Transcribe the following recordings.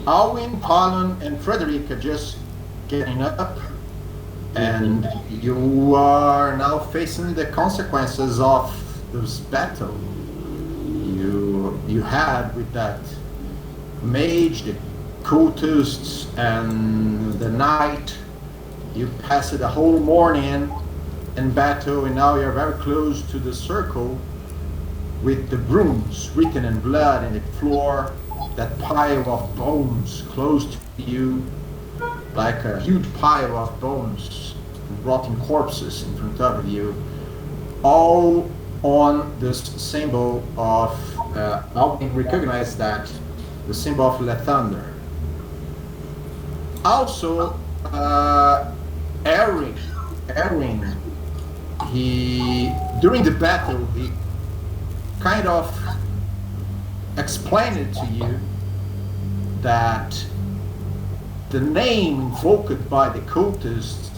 Aywin, Thallon, and Friedric are just getting up, and you are now facing the consequences of this battle you had with that mage, the cultists, and the knight. You passed the whole morning in battle, and now you're very close to the circle with the runes written in blood in the floor, that pile of bones close to you, like a huge pile of bones, rotting corpses in front of you, all on this symbol of, now you recognize that, the symbol of the thunder. Also, Aywin, during the battle, he kind of explained it to you that the name invoked by the cultists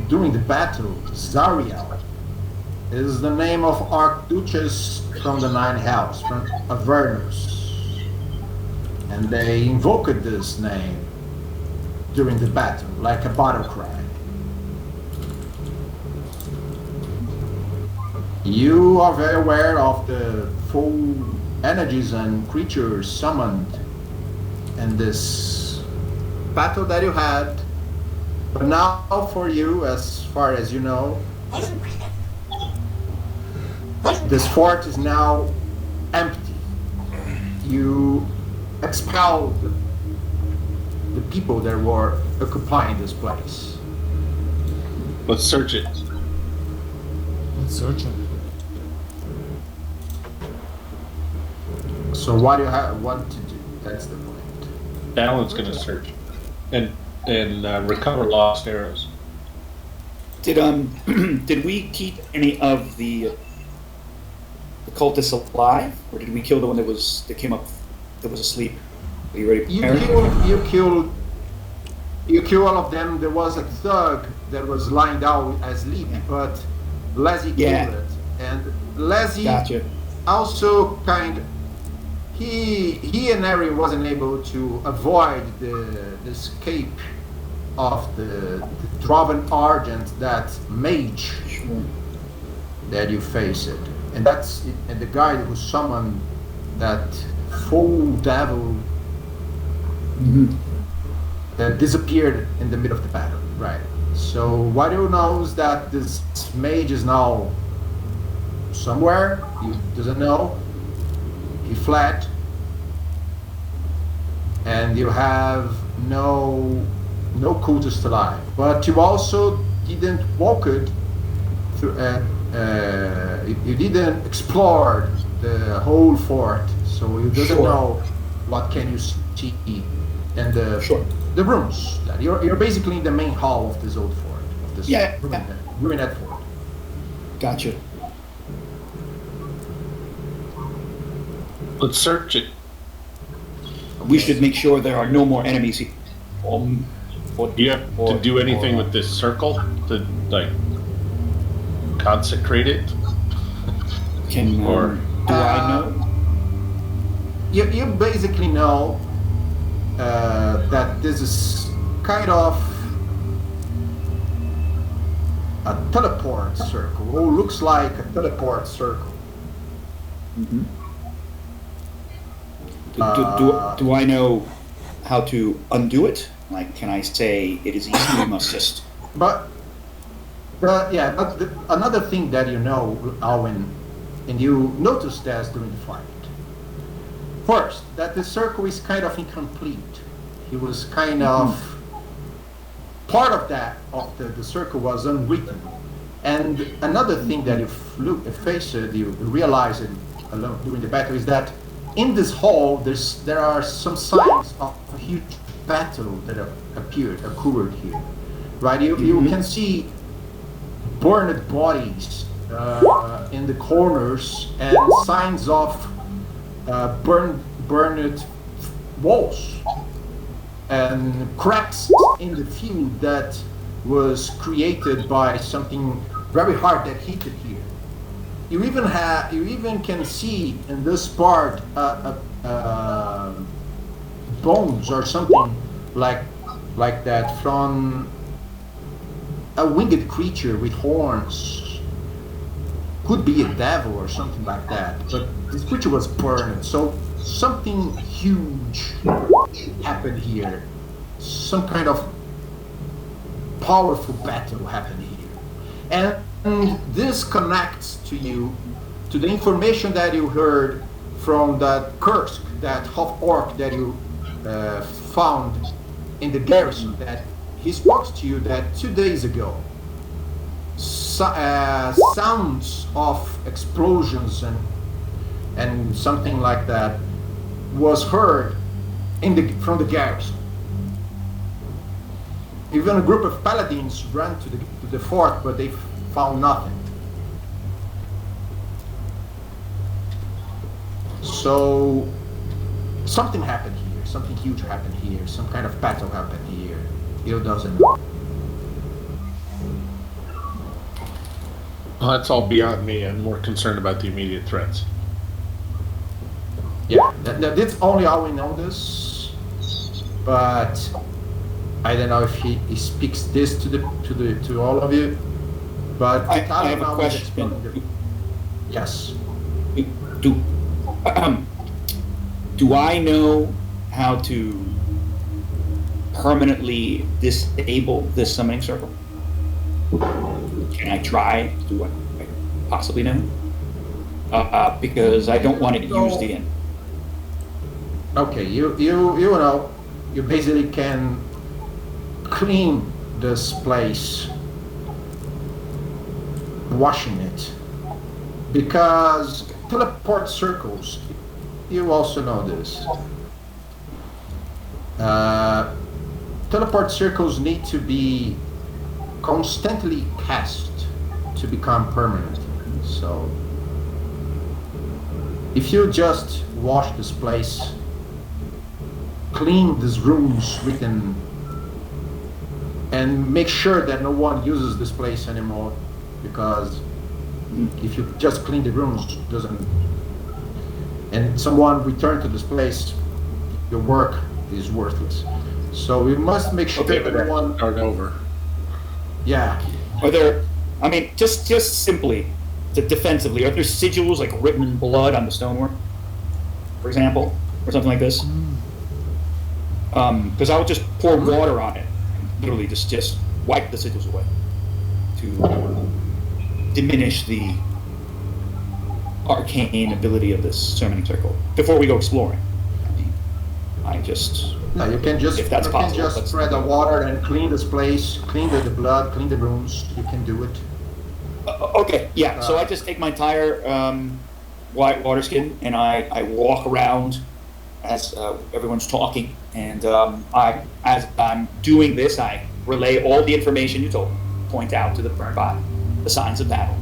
during the battle, Zariel, is the name of Archduchess from the Nine Hells, from Avernus. And they invoked this name during the battle, like a battle cry. You are very aware of the full energies and creatures summoned in this battle that you had. But now for you, as far as you know, this fort is now empty. You expelled the people that were occupying this place. Let's search it. Let's search it. So what do you want to do? That's the point. Thallon's going to search and recover lost arrows. Did we keep any of the cultists alive, or did we kill the one that came up that was asleep? Are you ready? You kill all of them. There was a thug that was lying down asleep, but Leslie killed it, and Leslie also he and Aywin wasn't able to avoid the escape of the Droven Argent, that mage that you faced, and the guy who summoned that full devil that disappeared in the middle of the battle, right? So what you know is that this mage is now somewhere. He doesn't know. He fled, and you have no cultist alive. But you also didn't walk it through. You didn't explore the whole fort, so you doesn't know what can you see in the rooms. You're basically in the main hall of this old fort, of this ruined fort. Gotcha. Let's search it. We should make sure there are no more enemies here. Do you have to do anything with this circle to consecrate it? Do I know? You basically know that this is kind of a teleport circle, or looks like a teleport circle. Mm-hmm. Do I know how to undo it? Like, can I say it is easy? We must just. Another thing that you know, Aywin, and you noticed that during the fight. First, that the circle is kind of incomplete. He was kind of part of the circle was unwritten. And another thing that you realized alone during the battle is that in this hall there are some signs of a huge battle that occurred here, right? You can see burned bodies in the corners and signs of burned walls and cracks in the field that was created by something very hard that hit it here. You even can see in this part bones or something like that from a winged creature with horns. Could be a devil or something like that. But this creature was burned, so something huge happened here. Some kind of powerful battle happened here. And this connects to you, to the information that you heard from that Kursk, that half-orc that you found in the garrison, that he spoke to you that 2 days ago. Sounds of explosions and something like that was heard from the garrison. Even a group of paladins ran to the fort, but they found nothing. So something happened here, something huge happened here, some kind of battle happened here. You doesn't know. Well, that's all beyond me. I'm more concerned about the immediate threats. Yeah, that's only Aywin knows this, but I don't know if he speaks this to all of you. But I have a question. Yes. Do I know how to permanently disable this summoning circle? Can I try? Do I possibly know? Because I don't want to use the end. Okay, you know, you basically can clean this place, washing it, because teleport circles, you also know this. Teleport circles need to be constantly cast to become permanent. So if you just wash this place, clean these rooms within, and make sure that no one uses this place anymore, because if you just clean the rooms, and someone return to this place, your work is worthless. So we must make sure that everyone start over. Yeah. Are there? I mean, just simply, defensively, are there sigils like written in blood on the stonework, for example, or something like this? Because I would just pour water on it, and literally just wipe the sigils away to diminish the arcane ability of this summoning circle before we go exploring. I just. No, you can just, if that's possible, just spread the water and clean this place, clean the blood, clean the rooms. You can do it. Okay, yeah. So I just take my entire white water skin and I walk around as everyone's talking, and as I'm doing this, I relay all the information you told me. Point out to the burned body, the signs of battle,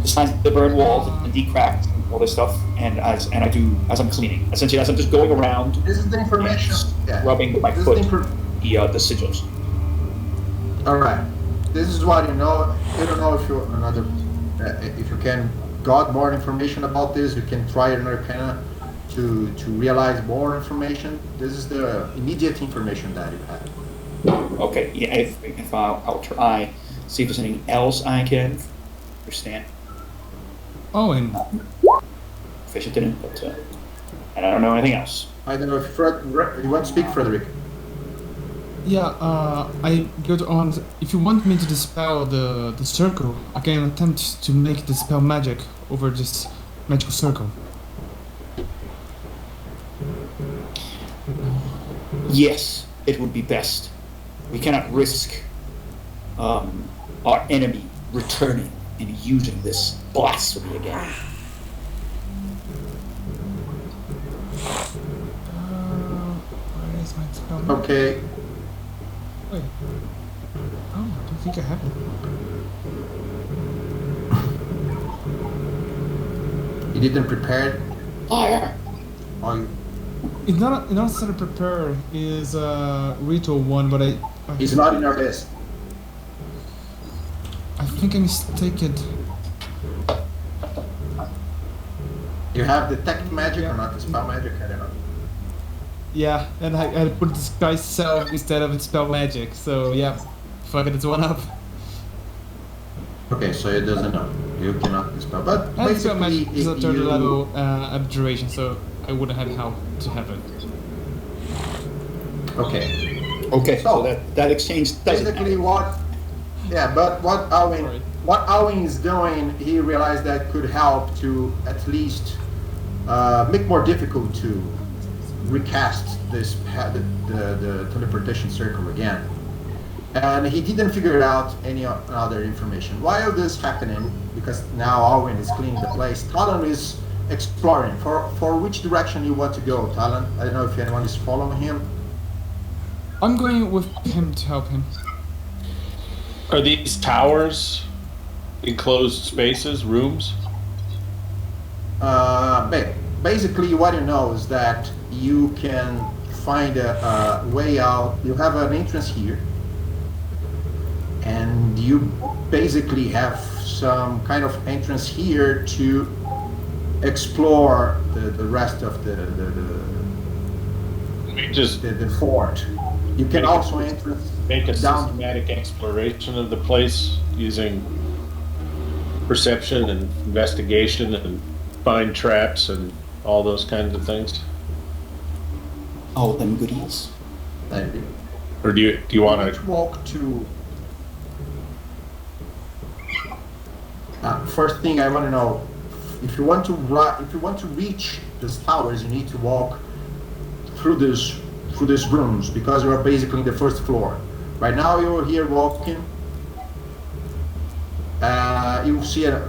the signs of the burned walls and deep cracks, all this stuff, and as I'm cleaning, essentially as I'm just going around. This is the information. Rubbing with my foot the sigils. All right. This is what you know. You don't know if you if you can got more information about this. You can try an arcana to realize more information. This is the immediate information that you have. Okay. Yeah. If I'll try, see if there's anything else I can understand. Oh, and Efficient in it, but and I don't know anything else. I don't know if you want to speak, Friedric. yeah, I got on. If you want me to dispel the circle, I can attempt to make dispel magic over this magical circle. Yes, it would be best. We cannot risk our enemy returning and using this blasphemy again. Where is my dispel magic? Okay. Wait. Oh, I don't think I have it. You didn't prepare. Fire! Or you, It's not necessarily prepare. Is a ritual one, but I it's not in your list. I think I mistaken. You have detect magic or not dispel magic? I don't know. Yeah, and I put disguise self instead of spell magic. So yeah, fuck it, it's 1 up. Okay, so it doesn't know. You cannot dispel. But And spell basically, magic is a if third you... level abjuration, so I wouldn't have how to have it. Okay. Okay, so So, that exchange doesn't Basically, happen. what... Yeah, but Sorry. what Aywin is doing, he realized that could help to at least make more difficult to recast the teleportation circle again. And he didn't figure out any other information. While this happening, because now Aywin is cleaning the place, Thallon is exploring. For which direction you want to go, Thallon? I don't know if anyone is following him. I'm going with him to help him. Are these towers enclosed spaces, rooms? Basically, what you know is that you can find a way out. You have an entrance here, and you basically have some kind of entrance here to explore the rest of the Just fort. You can also enter make a down. systematic exploration of the place using perception and investigation and find traps and all those kinds of things. All them goodies. Or do you want to? Walk to. First thing I want to know, if you want to reach these towers, you need to walk through these rooms, because you are basically in the first floor. Right now you're here walking. You see a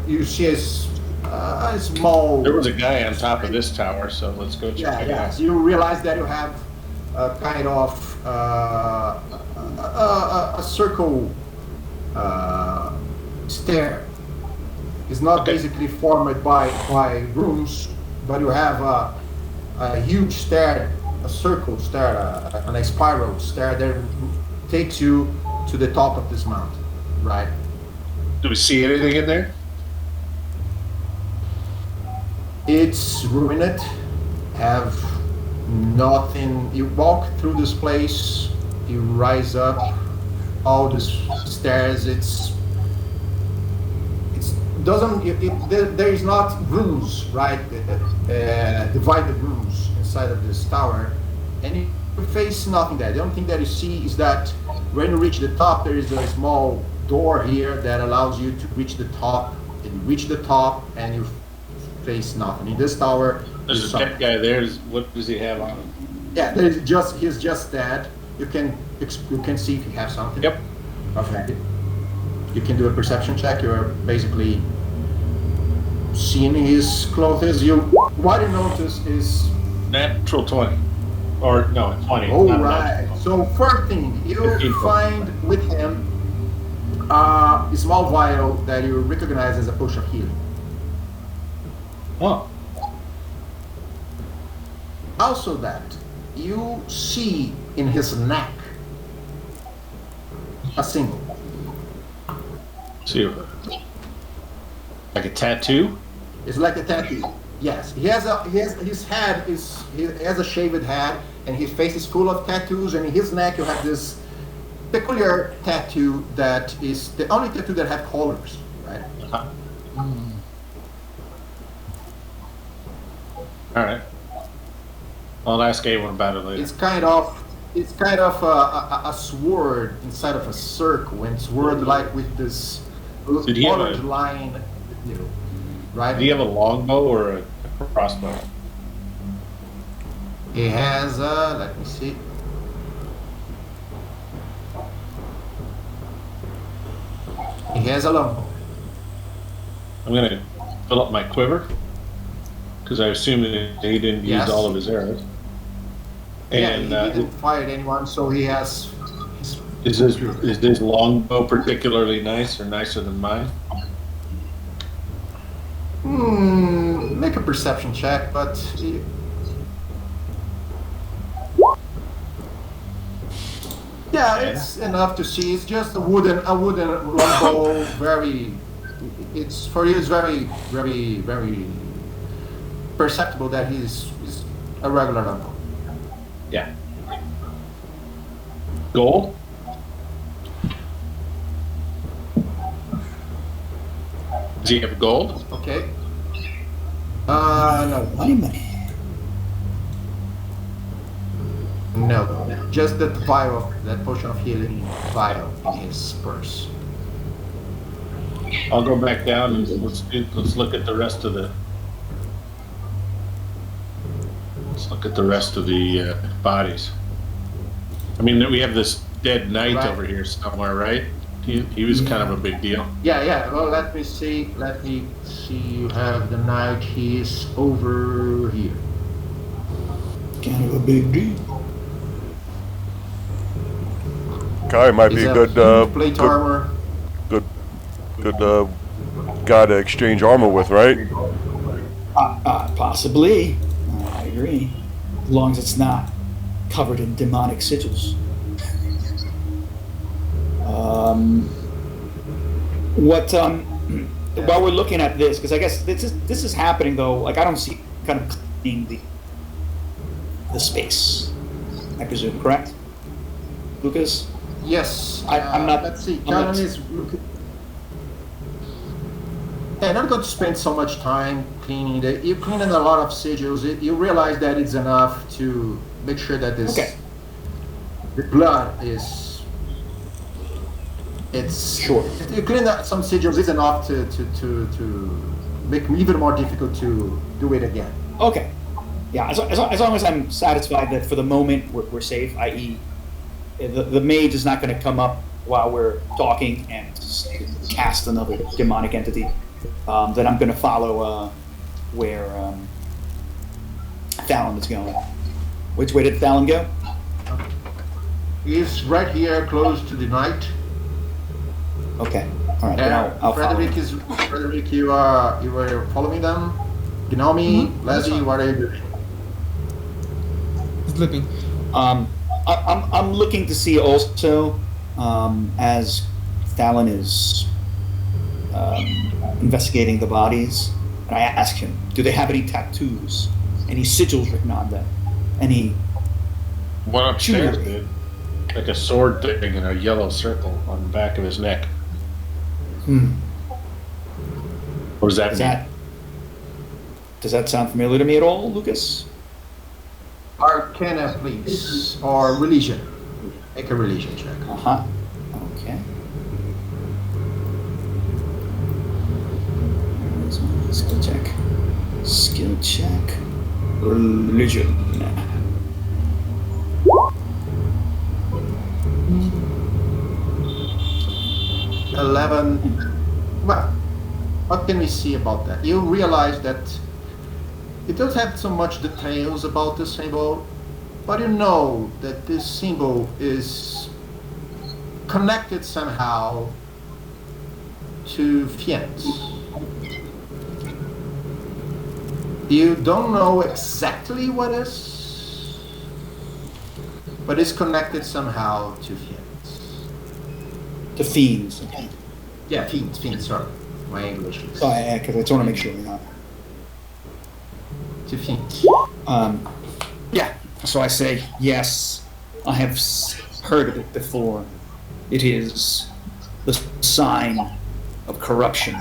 small. There was a guy on top of this tower, so let's go check it out. So you realize that you have a kind of a circle stair. It's not basically formed by rooms, but you have a huge stair, a circle stair, a spiral stair that takes you to the top of this mountain, right? Do we see anything in there? It's ruined, have nothing. You walk through this place, you rise up all these stairs. There is not rooms, right? Divided rooms inside of this tower, and you face nothing there. The only thing that you see is that when you reach the top, there is a small door here that allows you to reach the top. And you reach the top, and you face nothing. In this tower, There's a dead guy there. What does he have on him? Yeah, he's just dead. You can see if you have something. Yep. Okay. You can do a perception check. You're basically seeing his clothes. What you notice is Natural 20. Or, no, 20. all not right. natural. So first thing you 15. find with him a small vial that you recognize as a potion of healing. Oh. Also, that you see in his neck a symbol. See, like a tattoo? It's like a tattoo. Yes, he has a shaved head, and his face is full of tattoos. And in his neck, you have this peculiar tattoo that is the only tattoo that have colors, right? Uh-huh. All right. I'll ask Aywin about it later. It's kind of a sword inside of a circle, and sword like with this Did he have orange a- line, right? Do you have a longbow or a crossbow? He has let me see. He has a longbow. I'm going to fill up my quiver, because I assume that he didn't Yes. use all of his arrows. And Yeah, he didn't fire at anyone, so he has. is this longbow particularly nice or nicer than mine? Make a perception check, but yeah, it's enough to see. It's just a wooden longbow. It's very, very perceptible that he's a regular longbow. Yeah. Gold? Does he have gold? Okay. No. Money. No. Just that vial, that potion of healing vial in his purse. I'll go back down and let's look at the rest of the. Let's look at the rest of the bodies. I mean, we have this dead knight Right. over here somewhere, right? He was kind of a big deal. Yeah. Well, let me see. You have the knight. He's over here. Kind of a big deal. Kai might be He's a a good, plate armor. good guy to exchange armor with, right? Possibly. I agree. As long as it's not covered in demonic sigils. While we're looking at this, because I guess this is happening though. Like I don't see kind of cleaning the space. I presume, correct, Lucas? Yes. I'm not- Let's see. I'm not- Thallon is looking. Yeah, not going to spend so much time cleaning it. You're cleaning a lot of sigils. You realize that it's enough to make sure that this Okay. the blood is. It's Sure. You clean up some sigils is enough to make it even more difficult to do it again. Okay. Yeah, as long as I'm satisfied that for the moment we're safe, i.e., the mage is not going to come up while we're talking and cast another demonic entity, then I'm going to follow where Thallon is going. Which way did Thallon go? He's right here, close to the knight. Okay. All right. Then I'll follow. Friedric, you were following them. Gnomi, Leslie, what are you doing? Sleeping. I'm looking to see also as Thallon is investigating the bodies, and I ask him, do they have any tattoos, any sigils written on them, any? One upstairs Jewelry. did. Like a sword thing in a yellow circle on the back of his neck. What does that mean? Does that sound familiar to me at all, Lucas? Arcana, please, or religion. Make a religion check. Uh-huh. Okay. Skill check. Skill check. Religion. 11. Well, what can we see about that? You realize that it doesn't have so much details about the symbol, but you know that this symbol is connected somehow to Fiends. You don't know exactly what is, but it's connected somehow to Fiends. The fiends. Okay. Yeah, Fiends, sorry. My English is... Oh, yeah, because I just want to make sure we're not. To Fiends. Yeah. So I say, yes, I have heard of it before. It is the sign of corruption,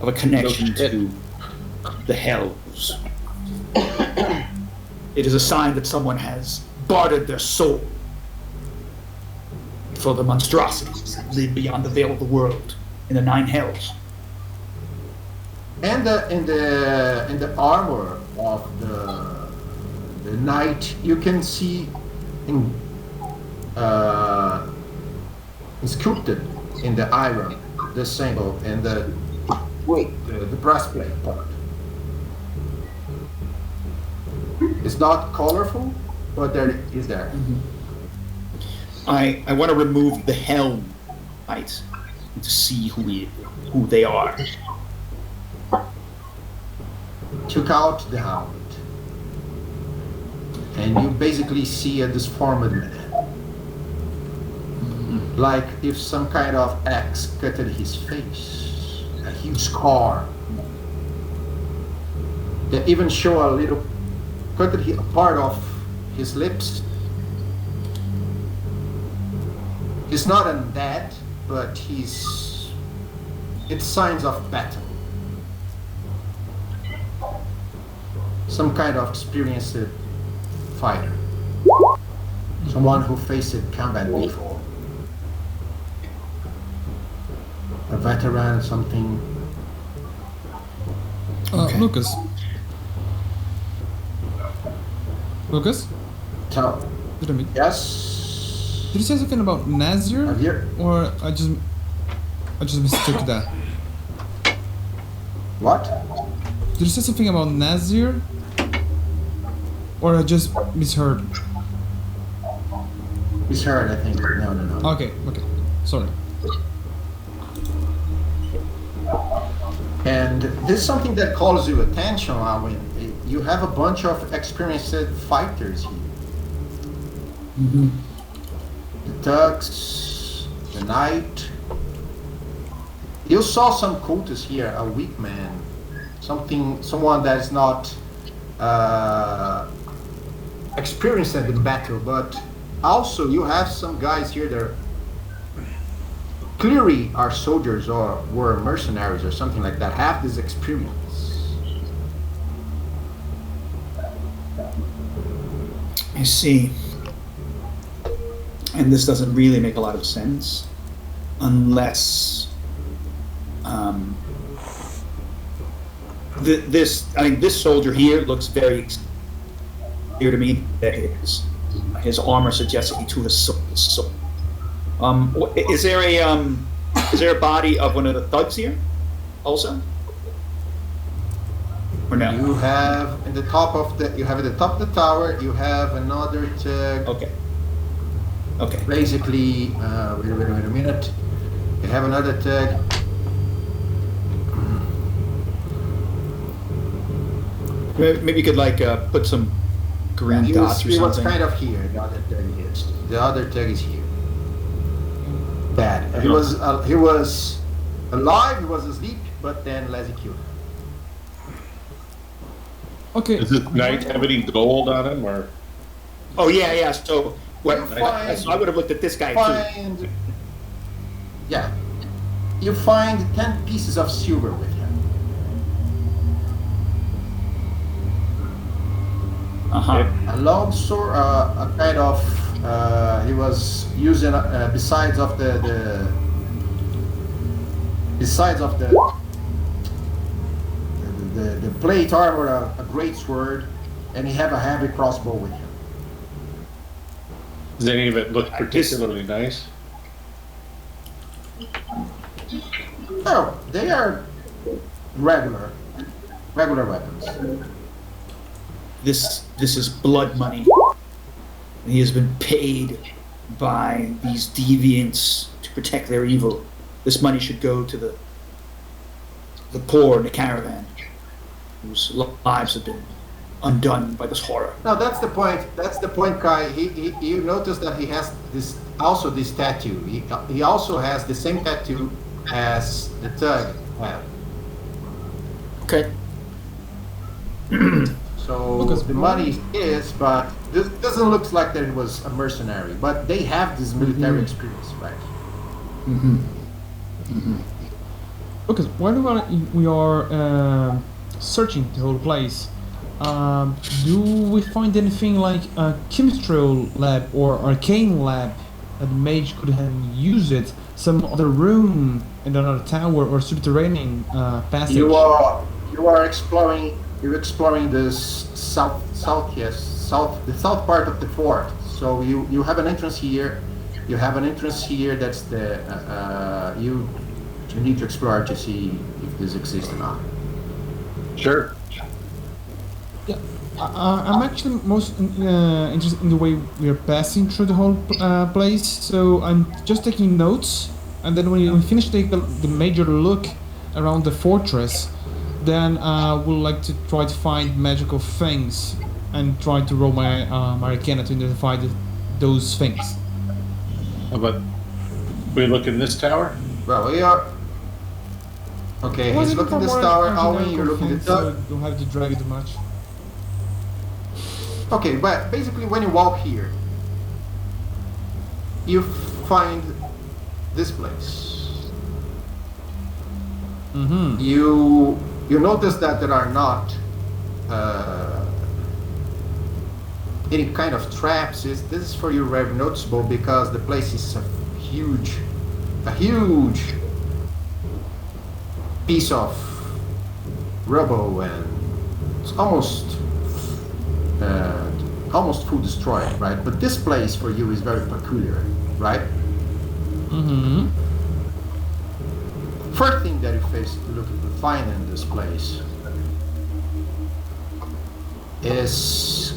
of a connection to the hells. It is a sign that someone has bartered their soul for the monstrosities that live beyond the veil of the world in the nine hells. And in the armor of the knight, you can see sculpted in the iron the symbol and the breastplate part. It's not colorful, but there it is there. I want to remove the helm, right, to see who they are. Took out the helmet, and you basically see a disformed man, like if some kind of axe cut at his face, a huge scar. They even show a little cut at a part of his lips. He's not undead, but it's signs of battle. Some kind of experienced fighter. Someone who faced combat before. A veteran, something. Okay. Lucas? So, Did I meet? yes. Did you say something about Nazir? Here. Or I just mistook that? What? Did you say something about Nazir? Or I just misheard? Misheard, I think. No. Okay. Sorry. And this is something that calls your attention, Aywin. You have a bunch of experienced fighters here. Mm-hmm. The thugs, the knight. You saw some cultists here, a weak man, someone that is not experienced in battle, but also you have some guys here that clearly are soldiers or were mercenaries or something like that, have this experience. I see. And this doesn't really make a lot of sense unless this soldier here looks very clear to me that his armor suggests that he too has soul. Is there a body of one of the thugs here also? Or no? You have at the top of the tower. You have another tug. Okay. Basically, wait a minute. You have another tag. Maybe you could put some green dots or He was something. kind of here. The other tag is. The other tag is here. Bad. He was alive. He was asleep, but then Leslie killed him. Okay. Does this knight have any gold on him, or? Oh yeah. So what? Fine. So I would have looked at this guy too. Yeah. You find 10 pieces of silver with him. A long sword, a kind of. He was using besides of the plate armor, a great sword, and he have a heavy crossbow with him. Does any of it look particularly nice? No, they are regular weapons. This is blood money. He has been paid by these deviants to protect their evil. This money should go to the poor in the caravan, whose lives have been undone by this horror. No, that's the point. That's the point, Kai. You notice that he has this tattoo. He also has the same tattoo as the thug have. Okay. So the money is, but this doesn't look like that it was a mercenary. But they have this military experience, right? Okay, while we are searching the whole place, do we find anything like a chemistry lab or arcane lab that the mage could have used it? Some other room in another tower or subterranean passage? You are exploring. You're exploring this the south part of the fort. So you have an entrance here. You have an entrance here. That's the you need to explore to see if this exists or not. Sure. Yeah, I'm actually most interested in the way we are passing through the whole place. So I'm just taking notes, and then when we finish taking the major look around the fortress, then I would like to try to find magical things and try to roll my Arcana to identify those things. How about we look in this tower? Well, we are. Okay, Well, he's looking this tower. Aywin, you're looking things, the tower. so don't have to drag it too much. Okay, but basically when you walk here, you find this place. Mm-hmm. You notice that there are not any kind of traps. This is for you very noticeable because the place is a huge piece of rubble, and it's almost full destroyed, right? But this place for you is very peculiar, right? Mm-hmm. First thing that you find in this place is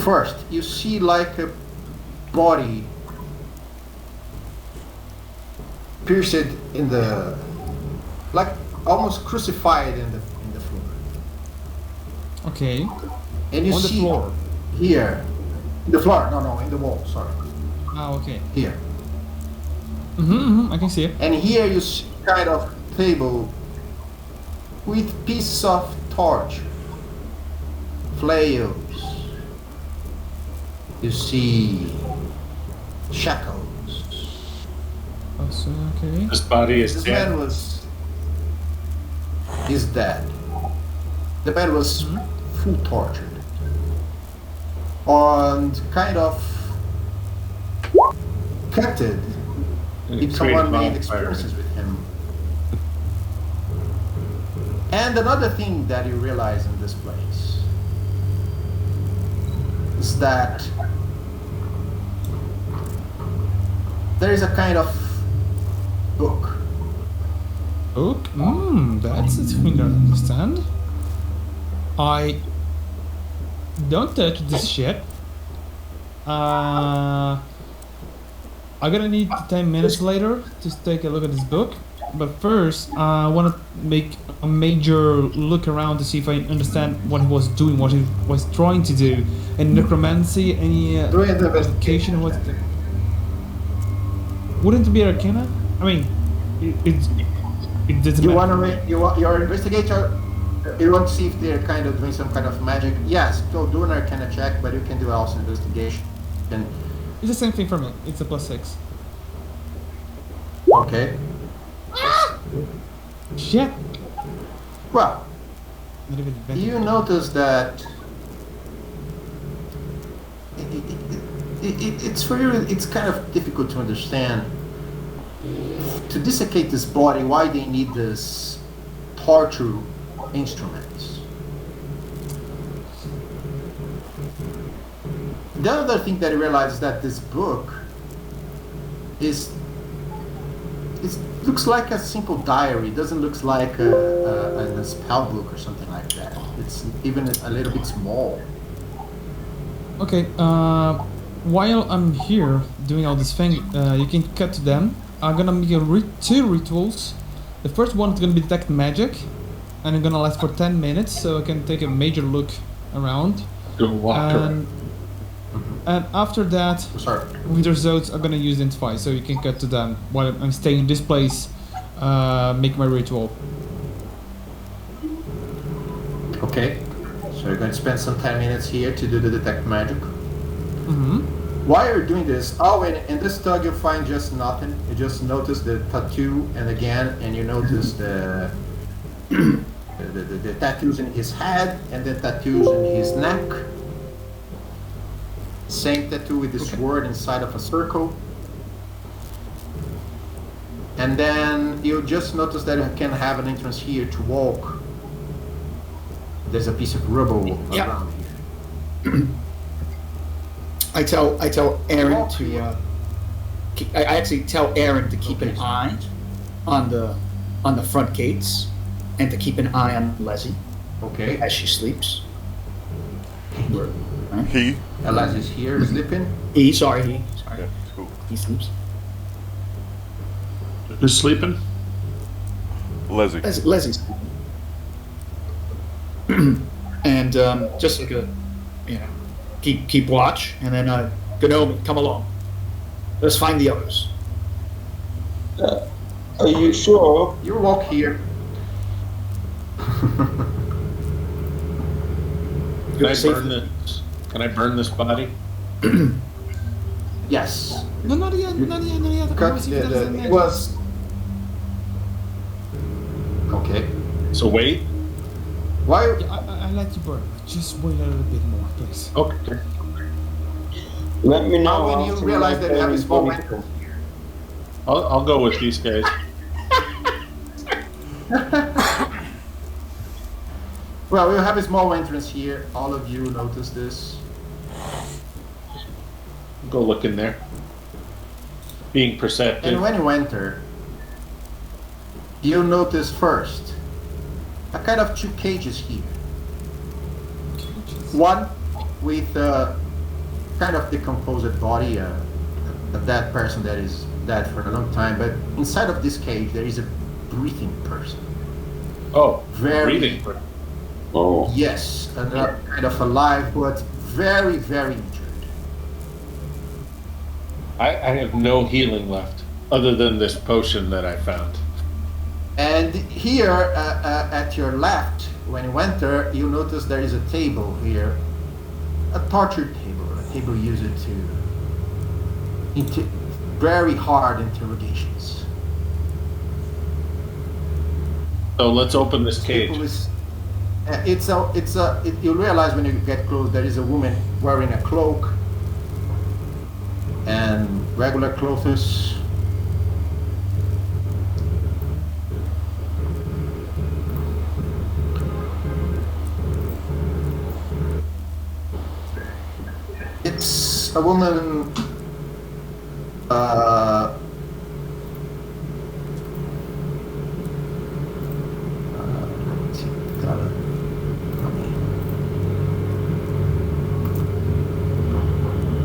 first you see like a body pierced in the, like almost crucified in the floor. Okay. And you On the see floor. here, in the floor, no, in the wall, sorry. Ah, okay. Here. I can see it. And here you see kind of table with pieces of torch, flails. You see shackles. Oh, so, okay. This body is This dead. man is dead. The man was full tortured. And kind of cutted if someone made experiences with him. And another thing that you realize in this place is that there is a kind of book. Book? That's a thing I understand. I don't touch this shit. I'm gonna need 10 minutes later to take a look at this book. But first, I want to make a major look around to see if I understand what he was doing, what he was trying to do. And necromancy, any Do an investigation. investigation? What? Wouldn't it be Arcana? I mean, it doesn't You matter. want to your investigator? You want to see if they're kind of doing some kind of magic? Yes, go do an Arcana check, but you can do also investigation. And It's the same thing for me. It's a +6. okay. Shit. Well, Not even advantage. you notice that it's for you. It's kind of difficult to understand. To dissecate this body, why they need this torture instruments. The other thing that I realized is that this book is it looks like a simple diary. It doesn't look like a spell book or something like that. It's even a little bit small. Okay, while I'm here doing all this thing, you can cut to them. I'm gonna make two rituals. The first one is gonna be detect magic, and it's gonna last for 10 minutes, so I can take a major look around. Go walk around. And after that, Sorry. with the results, I'm gonna use Identify, so you can cut to them while I'm staying in this place, make my ritual. Okay. So you're going to spend some 10 minutes here to do the detect magic. Mm-hmm. While you're doing this, oh, and in this tug you'll find just nothing. You just notice the tattoo, and you notice the tattoos in his head, and the tattoos in his neck. Same tattoo with the sword inside of a circle. And then you just notice that you can have an entrance here to walk. There's a piece of rubble around here. I tell Aaron to. I actually tell Aaron to keep an eye on the front gates, and to keep an eye on Leslie Okay. as she sleeps. He? Elias is here sleeping. Sorry. Yeah, cool. He sleeps. Who's sleeping? Leslie. Leslie's. And just like a, keep watch, and then Gnome, come along. Let's find the others. Are you sure? You walk here. Can I burn this body? Yes. No, not yet, not yet, not yet. I Cut wanna see if there's a it next. was. Okay. So wait. Why? Yeah, I let you burn. Just wait a little bit more, please. Okay. Let me Now know when you after realize my that you have a burning small body. entrance here. I'll go with these guys. Well, we have a small entrance here. All of you notice this. Go look in there. Being perceptive. And when you enter, you notice first a kind of two cages here. One with a kind of decomposed body, a dead person that is dead for a long time, but inside of this cage there is a breathing person. Oh, Very- breathing. Oh. Yes, kind of alive, but very, very injured. I have no healing left, other than this potion that I found. And here, at your left, when you enter, you notice there is a table here, a torture table, a table used to very hard interrogations. So let's open this cage. Table is, you realize when you get close, there is a woman wearing a cloak and regular clothes. It's a woman. Let's see,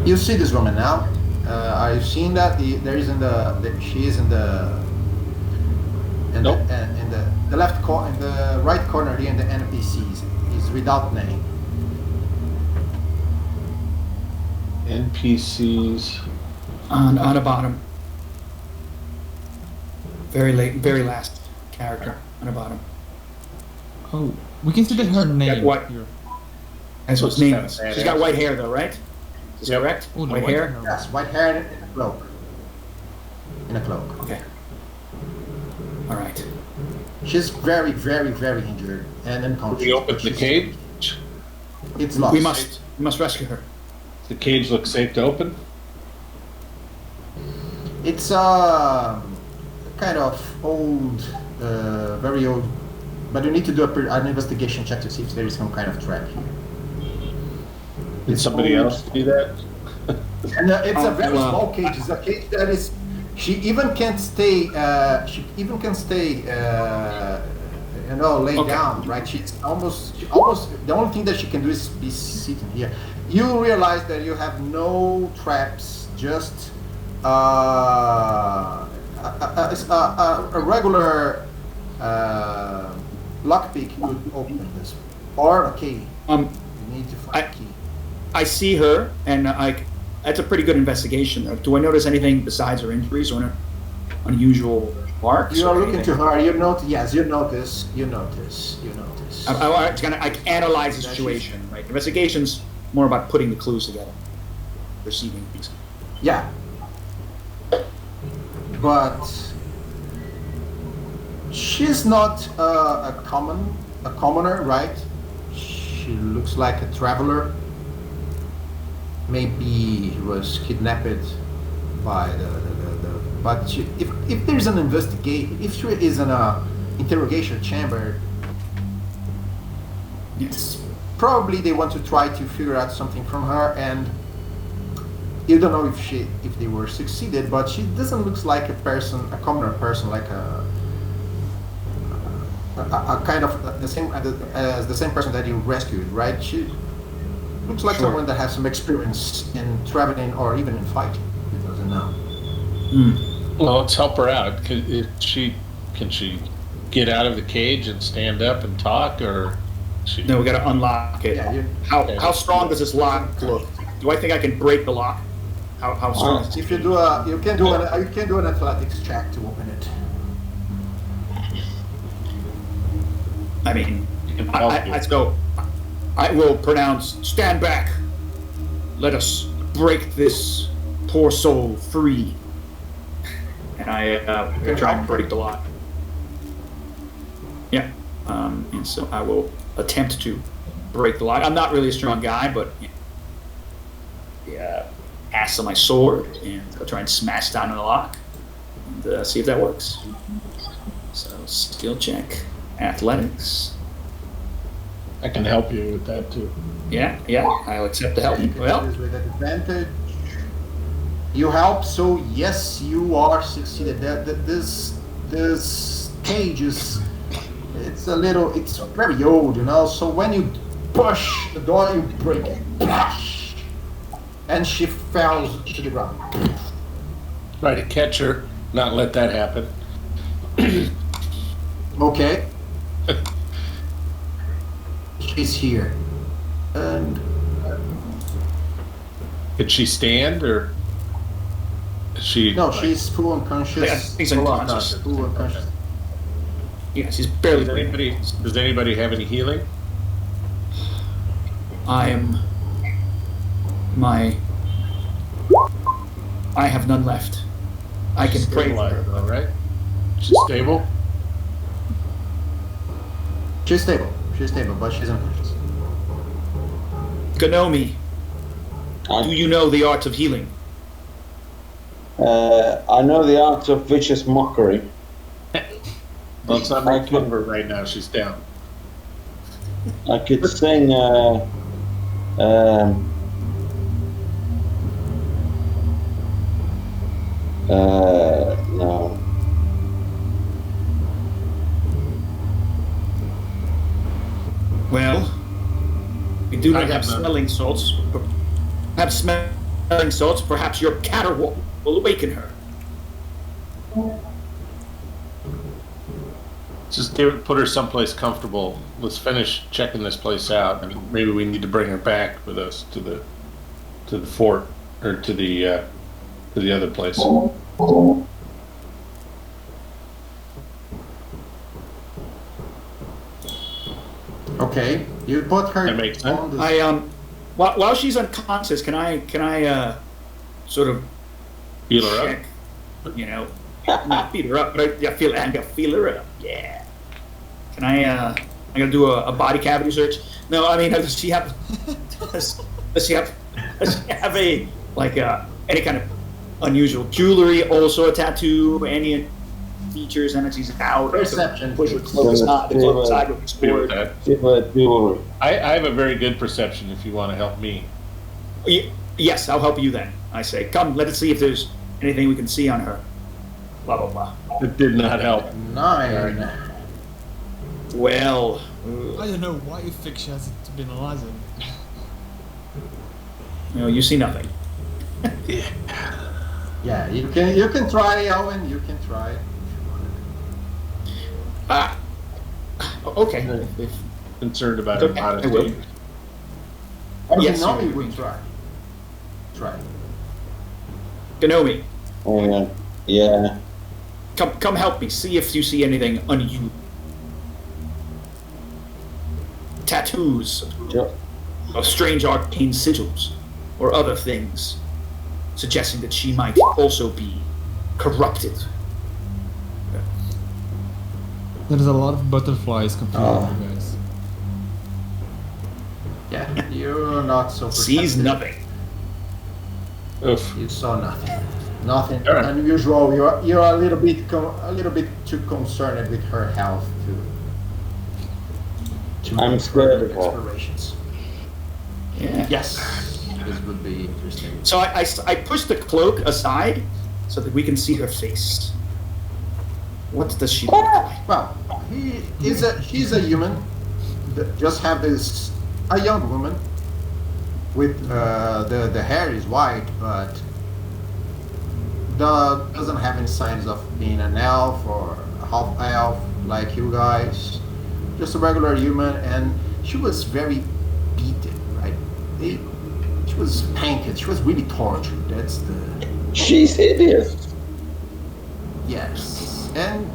you see this woman now. Are you seeing that? There is she is in the Nope. in the left corner, in the right corner here in the NPCs. Is without name. NPCs. On the bottom. Very last character on the bottom. Oh, we can see that her name what? here. That's what his name is. She's got white hair though, right? Is that Yep. correct? Oh, no, white hair? Yes, white hair and a cloak. In a cloak. Okay. All right. She's very, very, very injured and unconscious. We open but the she's- cage. It's lost. We must rescue her. The cage looks safe to open. It's kind of old, very old, but you need to do an investigation check to see if there is some kind of trap here. Did somebody old. else do that? And it's a very wow. small cage. It's a cage that is. She even can't stay. She even can stay. Lay Okay. down. Right. She's almost. The only thing that she can do is be sitting here. You realize that you have no traps. Just a regular lockpick could open this, or a key. You need to find a key. I see her, and that's a pretty good investigation. Do I notice anything besides her injuries or unusual marks? You are or looking anything? to her. You notice. Yes, you notice. I analyze the situation. Right, investigation's more about putting the clues together, perceiving things. Yeah. But she's not a commoner, right? She looks like a traveler. Maybe he was kidnapped by the but if there's an investigation, if she is in a interrogation chamber, Yes. probably they want to try to figure out something from her, and you don't know if they were succeeded, but she doesn't look like a commoner person, like a kind of the same as the same person that you rescued, right? She looks like Sure. someone that has some experience in traveling or even in fighting. It doesn't know. Well, let's help her out. Can she get out of the cage and stand up and talk, or she? No, we got to unlock it. Yeah, How strong does this lock look? Do I think I can break the lock? How strong is it? If you can do an athletics check to open it. I mean, help you. let's go. I will pronounce, stand back. Let us break this poor soul free. And I try and break the lock. Yeah. And so I will attempt to break the lock. I'm not really a strong guy, but axe on my sword, and I'll try and smash down on the lock and see if that works. So skill check, athletics. I can help you with that too. Yeah, I'll accept the help. You can Well, do this with advantage. You help, so yes, you are succeeded. This cage is it's very old, So when you push the door, you break it, and she falls to the ground. Try to catch her, not let that happen. Okay. She's here, and Did she stand or? Is she? no, she's full unconscious. Yeah, she's unconscious. Full unconscious. yeah, she's barely breathing. Does anybody have any healing? I have none left. I can She's pray still for her. alive, though, right? She's stable. She's stable, but she's unconscious. Gnomi, do you know the art of healing? I know the art of vicious mockery. Well, it's not making fun of her right now. She's down. I could sing. No. Well, we do I not have have none. smelling salts. Perhaps your caterwaul will awaken her. Just put her someplace comfortable. Let's finish checking this place out, and maybe we need to bring her back with us to the fort or to the other place. Okay, you put her That makes sense. on the While she's unconscious, can I sort of Heal her check? up. Not beat her up, but I feel her up. Yeah. Can I'm gonna do a body cavity search. No, I mean, does she have a any kind of unusual jewelry, also a tattoo, any features, and she's out? Perception. Push her cloak aside, the cloak aside with the Deal with sword. that. Jewelry. I have a very good perception if you want to help me. Yes, I'll help you then. I say, come, let us see if there's anything we can see on her. Blah blah blah. It did not help. 9. Well, I don't know why you think she hasn't been alive. you see nothing. Yeah, you can try, Aywin. You can try. Okay. I'm concerned about her Okay, I modesty. will. Yes, no, you you will. would try. Try. Gnomi, Yeah. come help me. See if you see anything unusual. Tattoos Sure. of strange arcane sigils or other things, suggesting that she might also be corrupted. There's a lot of butterflies confusing you guys. Yeah, you're not so Sees perceptive. nothing. Oof. You saw nothing. Nothing All right. unusual. You're a little bit too concerned with her health to I'm make scared further of her. explorations. Yeah. Yes, this would be interesting. So I push the cloak aside so that we can see her face. What does she look like? Well, she's a human. Just have a young woman with the hair is white, but doesn't have any signs of being an elf or a half elf like you guys. Just a regular human, and she was very beaten, right? She was painted. She was really tortured. That's the She's hideous. yes, and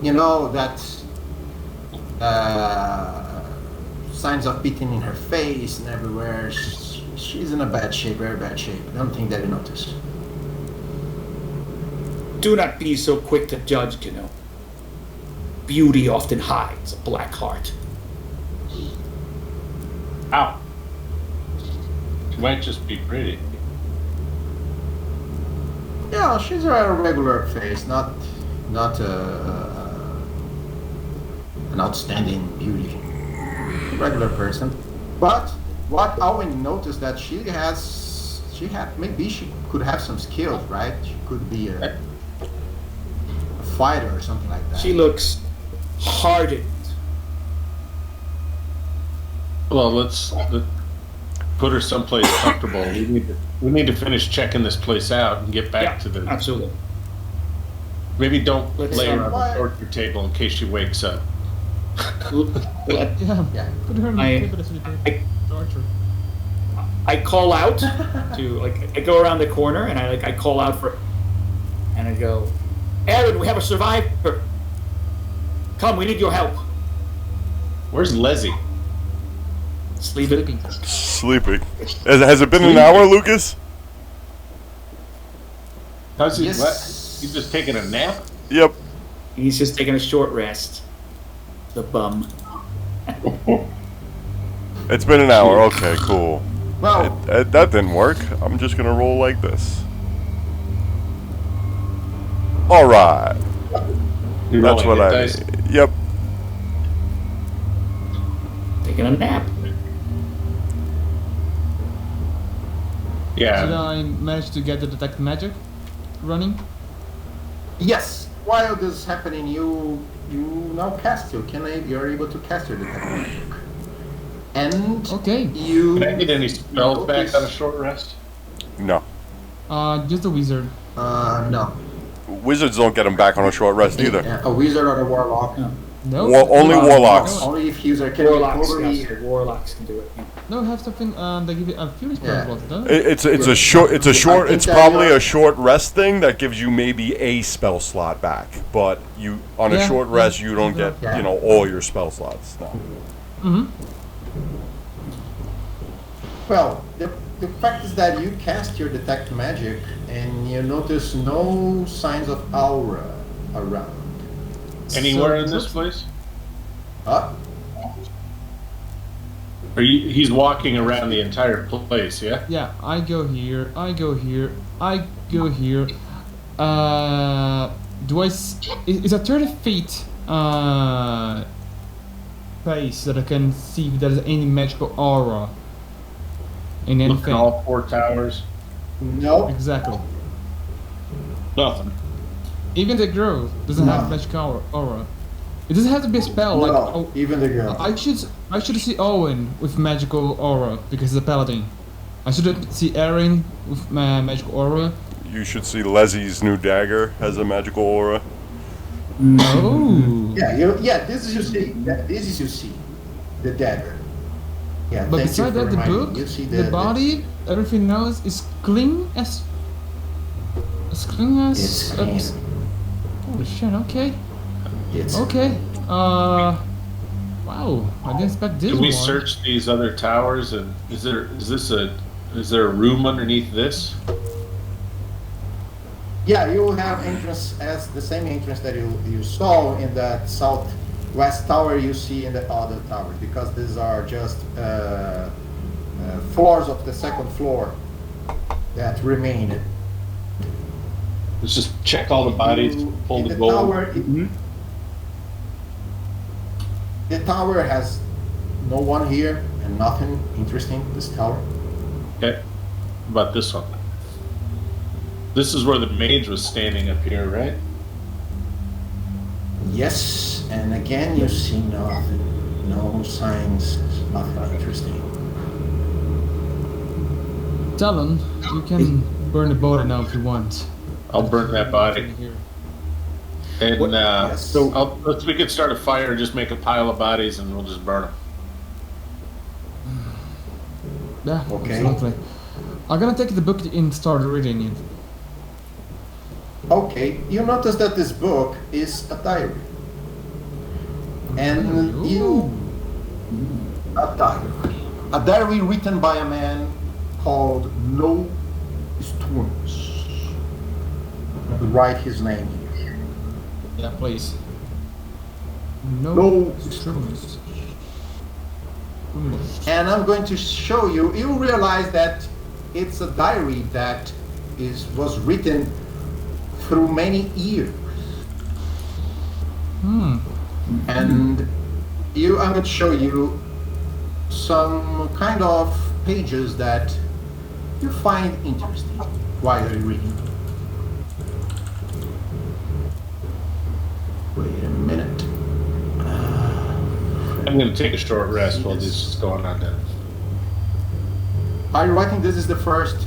you know that signs of beating in her face and everywhere. She's in a bad shape, very bad shape. I don't think that you notice. Do not be so quick to judge, you know. Beauty often hides a black heart. Ow. She might just be pretty. Yeah, she's a regular face, not an outstanding beauty. Regular person. But what Aywin noticed that maybe she could have some skills, right? She could be a fighter or something like that. She looks hardened. Well, let's put her someplace comfortable. We need to finish checking this place out and get back to the. Absolutely. Maybe don't Let's, lay her on why- the torture table in case she wakes up. Let- Yeah. Put her on the I- table as we I- did. Torture. I call out to I go around the corner and I call out for, and I go, Aaron, we have a survivor. Come, we need your help. Where's Leslie? Sleeping. Sleeping. Has it been an hour, Lucas? How's he? Yes. What? He's just taking a nap. Yep. He's just taking a short rest. The bum. It's been an hour. Okay, cool. Well, That didn't work. I'm just gonna roll like this. All right. You're That's rolling what hit I. dice. Yep. Taking a nap. Did Yeah. I manage to get the detect magic running? yes. While this is happening, you now cast you're able to cast your detect magic. And Okay. you Can I get any spells back notice- on a short rest? No. Just a wizard. no. Wizards don't get them back on a short rest either. Yeah, a wizard or a warlock. No. Only warlocks. Only if user can Warlocks, recover yes, the warlocks can do it. Yeah. No, have something. They give you a fury spell Yeah. slot, don't they? It's a short. It's a short. I think It's that probably you're- a short rest thing that gives you maybe a spell slot back. But you on a Yeah, short yeah, rest, you don't get yeah. all your spell slots. No. Mm-hmm. Well, the fact is that you cast your detect magic and you notice no signs of aura around. Anywhere in So- this place? Huh? He's walking around the entire place, yeah? Yeah, I go here. I go here. I go here. Is a 30 feet space that I can see if there's any magical aura in Look at anything? all four towers. No. Exactly. Nothing. Even the girl doesn't have No. magical aura. It doesn't have to be a spell. Like, No, oh, even the girl. I should see Owen with magical aura because he's a paladin. I should see Aaron with magical aura. You should see Leslie's new dagger has a magical aura. Oh. Yeah, this is you see. This is you see. The dagger. Yeah, But thank you beside for that, the reminding book, me. You see the body, everything else is clean as clean as. It's clean. Holy shit! Okay. It's Okay. Wow. I didn't expect this Can we one. search these other towers? And is there a room underneath this? Yeah, you will have entrance as the same entrance that you saw in that southwest tower you see in the other towers, because these are just floors of the second floor that remain. Let's just check all the bodies, pull In the the gold. tower, the tower has no one here and nothing interesting. This tower. Okay. How about this one? This is where the mage was standing up here, right? Yes, and again you see nothing, no signs, nothing interesting. Thallon, you can burn the body now if you want. I'll burn that body. Here. And Yes. we could start a fire, just make a pile of bodies, and we'll just burn them. Yeah, Okay. absolutely. I'm gonna take the book and start reading it. Okay, you notice that this book is a diary. And a diary written by a man called No Storms. Write his name here. Yeah, please. No Strings. And I'm going to show you. You realize that it's a diary that was written through many years. And I'm going to show you some kind of pages that you find interesting while you're reading. Wait a minute. I'm going to take a short rest while this is going on then. Are you writing? This is the first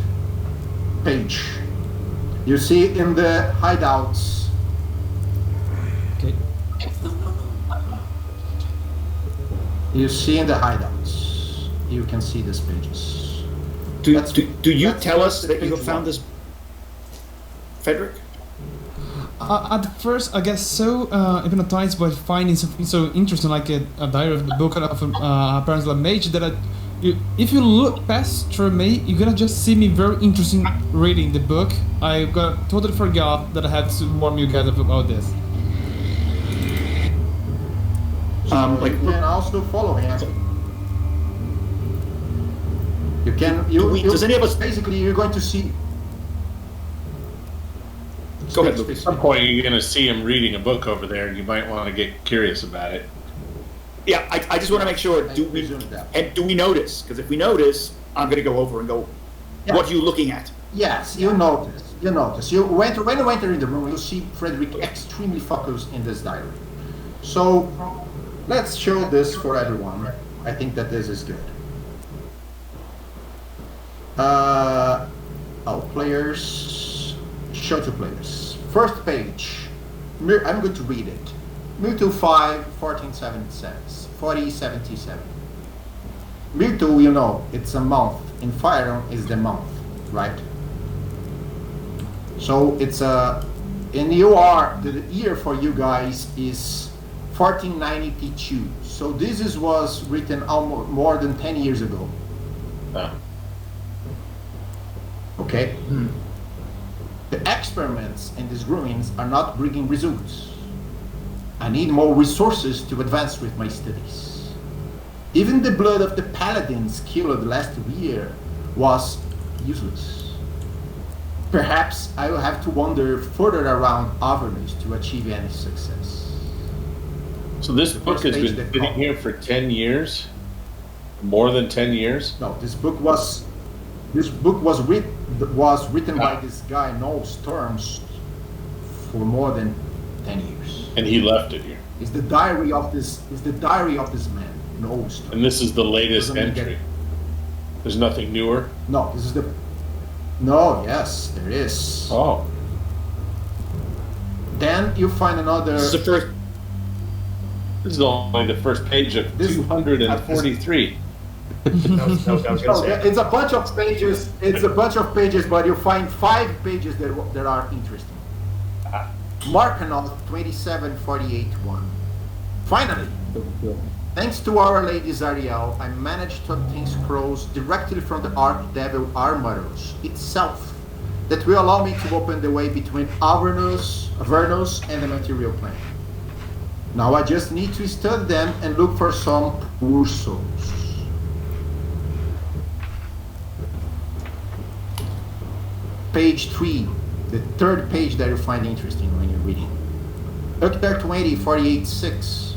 page. You see in the hideouts. Okay. You see in the hideouts. You can see these pages. Do you that's tell us that you page have found one. this, Friedric? At first, I guess so hypnotized by finding something so interesting, like a diary of the book of apparently a mage, that if you look past through me, you're gonna just see me very interesting reading the book. I totally forgot that I had to warn you guys about this. You can also follow him. You can. Does any of us? Basically, you're going to see. Go ahead, Speak, Lucas. At some point, you're going to see him reading a book over there, and you might want to get curious about it. Yeah, I just want to make sure. Do we notice? Because if we notice, I'm going to go over and go. Yeah. What are you looking at? Yes, you notice. When you enter in the room, you see Friedrich extremely focused in this diary. So let's show this for everyone. I think that this is good. All players, show to players. First page. I'm going to read it. Mewtwo 5, 4077. Mewtwo, you know, it's a month. In Fire is the month, right? So it's the year for you guys is 1492. So this was written almost more than 10 years ago. Okay? The experiments in these ruins are not bringing results. I need more resources to advance with my studies. Even the blood of the paladins killed last year was useless. Perhaps I will have to wander further around Avernus to achieve any success. So this book has been sitting here for 10 years? More than 10 years? No, this book was written by this guy, No Storms, for more than 10 years. And he left it here. It's the diary of this man, No Storms. And this is the latest Doesn't entry. There's nothing newer? No, this is the... No, yes, there is. Oh. Then you find another... This is the first. This is only the first page of 243. That was gonna No, say. it's a bunch of pages. It's a bunch of pages, but you find 5 pages that are interesting. Markanov 2748-1. Finally, thanks to Our Lady Zariel, I managed to obtain scrolls directly from the Archdevil Armaros itself that will allow me to open the way between Avernus and the material plane. Now I just need to study them and look for some poor souls. Page 3, the third page that you find interesting when you're reading. October 20, 48-6.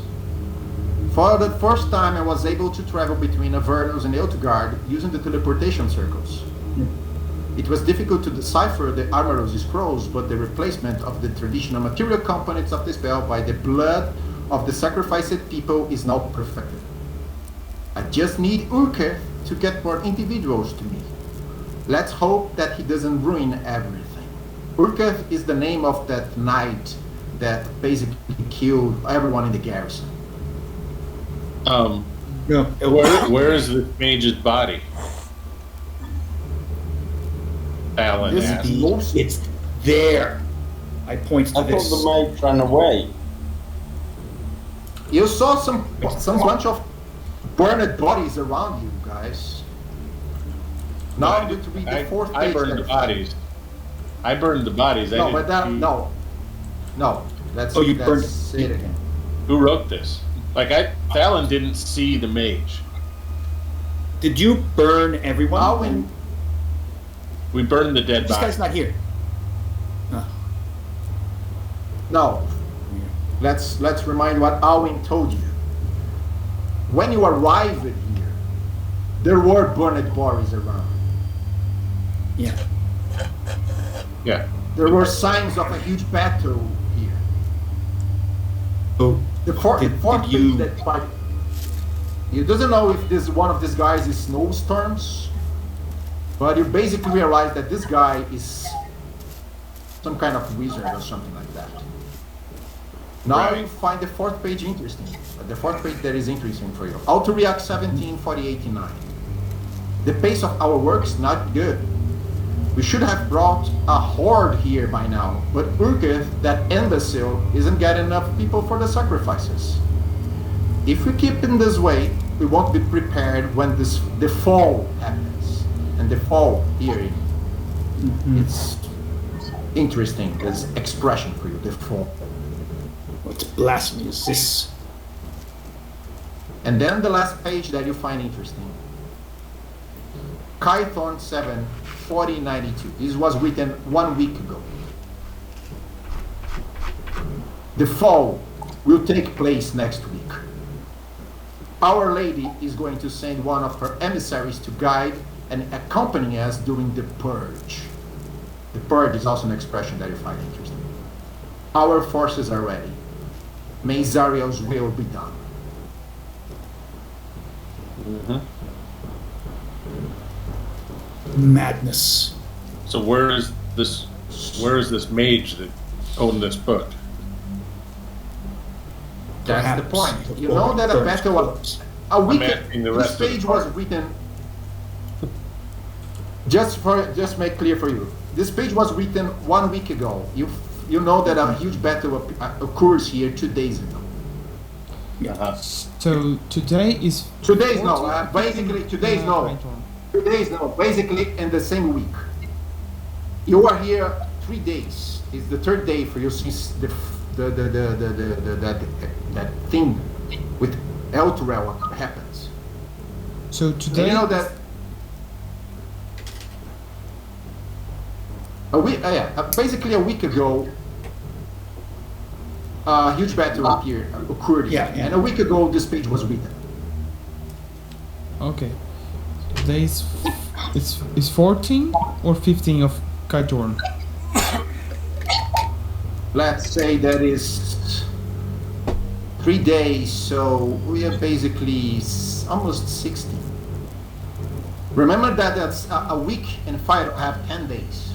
For the first time, I was able to travel between Avernus and Elturel using the teleportation circles. It was difficult to decipher the Armaros scrolls, but the replacement of the traditional material components of the spell by the blood of the sacrificed people is now perfected. I just need Urke to get more individuals to me. Let's hope that he doesn't ruin everything. Urke is the name of that knight that basically killed everyone in the garrison. Where is the mage's body? Thallon This asked. is most. It's there. I point to I thought this. the mage ran away. You saw some bunch of burned bodies around you guys. Now I'm going to read the fourth page. I burned the bodies. I burned the bodies. I No, didn't but that see- no. Let's You burned say it again. Who wrote this? Thallon didn't see the mage. Did you burn everyone? Aywin, We burned the dead This body. guy's not here. no. Let's remind what Aywin told you. When you arrived here, there were burned bodies around. Yeah. Yeah. There were signs of a huge battle here. Oh, The fourth Did page you- that part. You doesn't know if this one of these guys is snowstorms, but you basically realize that this guy is some kind of wizard or something like that. Now Right. you find the fourth page interesting. The fourth page that is interesting for you. Elturel 17:4089. The pace of our work is not good. We should have brought a horde here by now, but Urketh, that imbecile, isn't getting enough people for the sacrifices. If we keep in this way, we won't be prepared when the fall happens. And the fall here, it's interesting, this expression for you, the fall. what blasphemy is this? And then the last page that you find interesting. Kython 7:4092. This was written 1 week ago. The fall will take place next week. Our Lady is going to send one of her emissaries to guide and accompany us during the purge. The purge is also an expression that you find interesting. Our forces are ready. May Zariel's will be done. Madness. So where is this mage that owned this book? That's the point. Perhaps You know that a Purge battle was close. a week. asking the This rest of the page was part. written. Just make clear for you. This page was written 1 week ago. You know that a huge battle occurs here 2 days ago. Uh-huh. So today is. Today's no. 14th? Basically, today's no. Right on. 2 days no. Basically, in the same week. You are here 3 days. It's the third day for you since that thing with Elturel happens. So And today. you know that basically a week ago, a huge battle occurred. Yeah, yeah. And a week ago, this page was written. Okay. Today is 14 or 15 of Kaitorn. Let's say that is 3 days, so we are basically almost 60. Remember that that's a week and 5 have 10 days.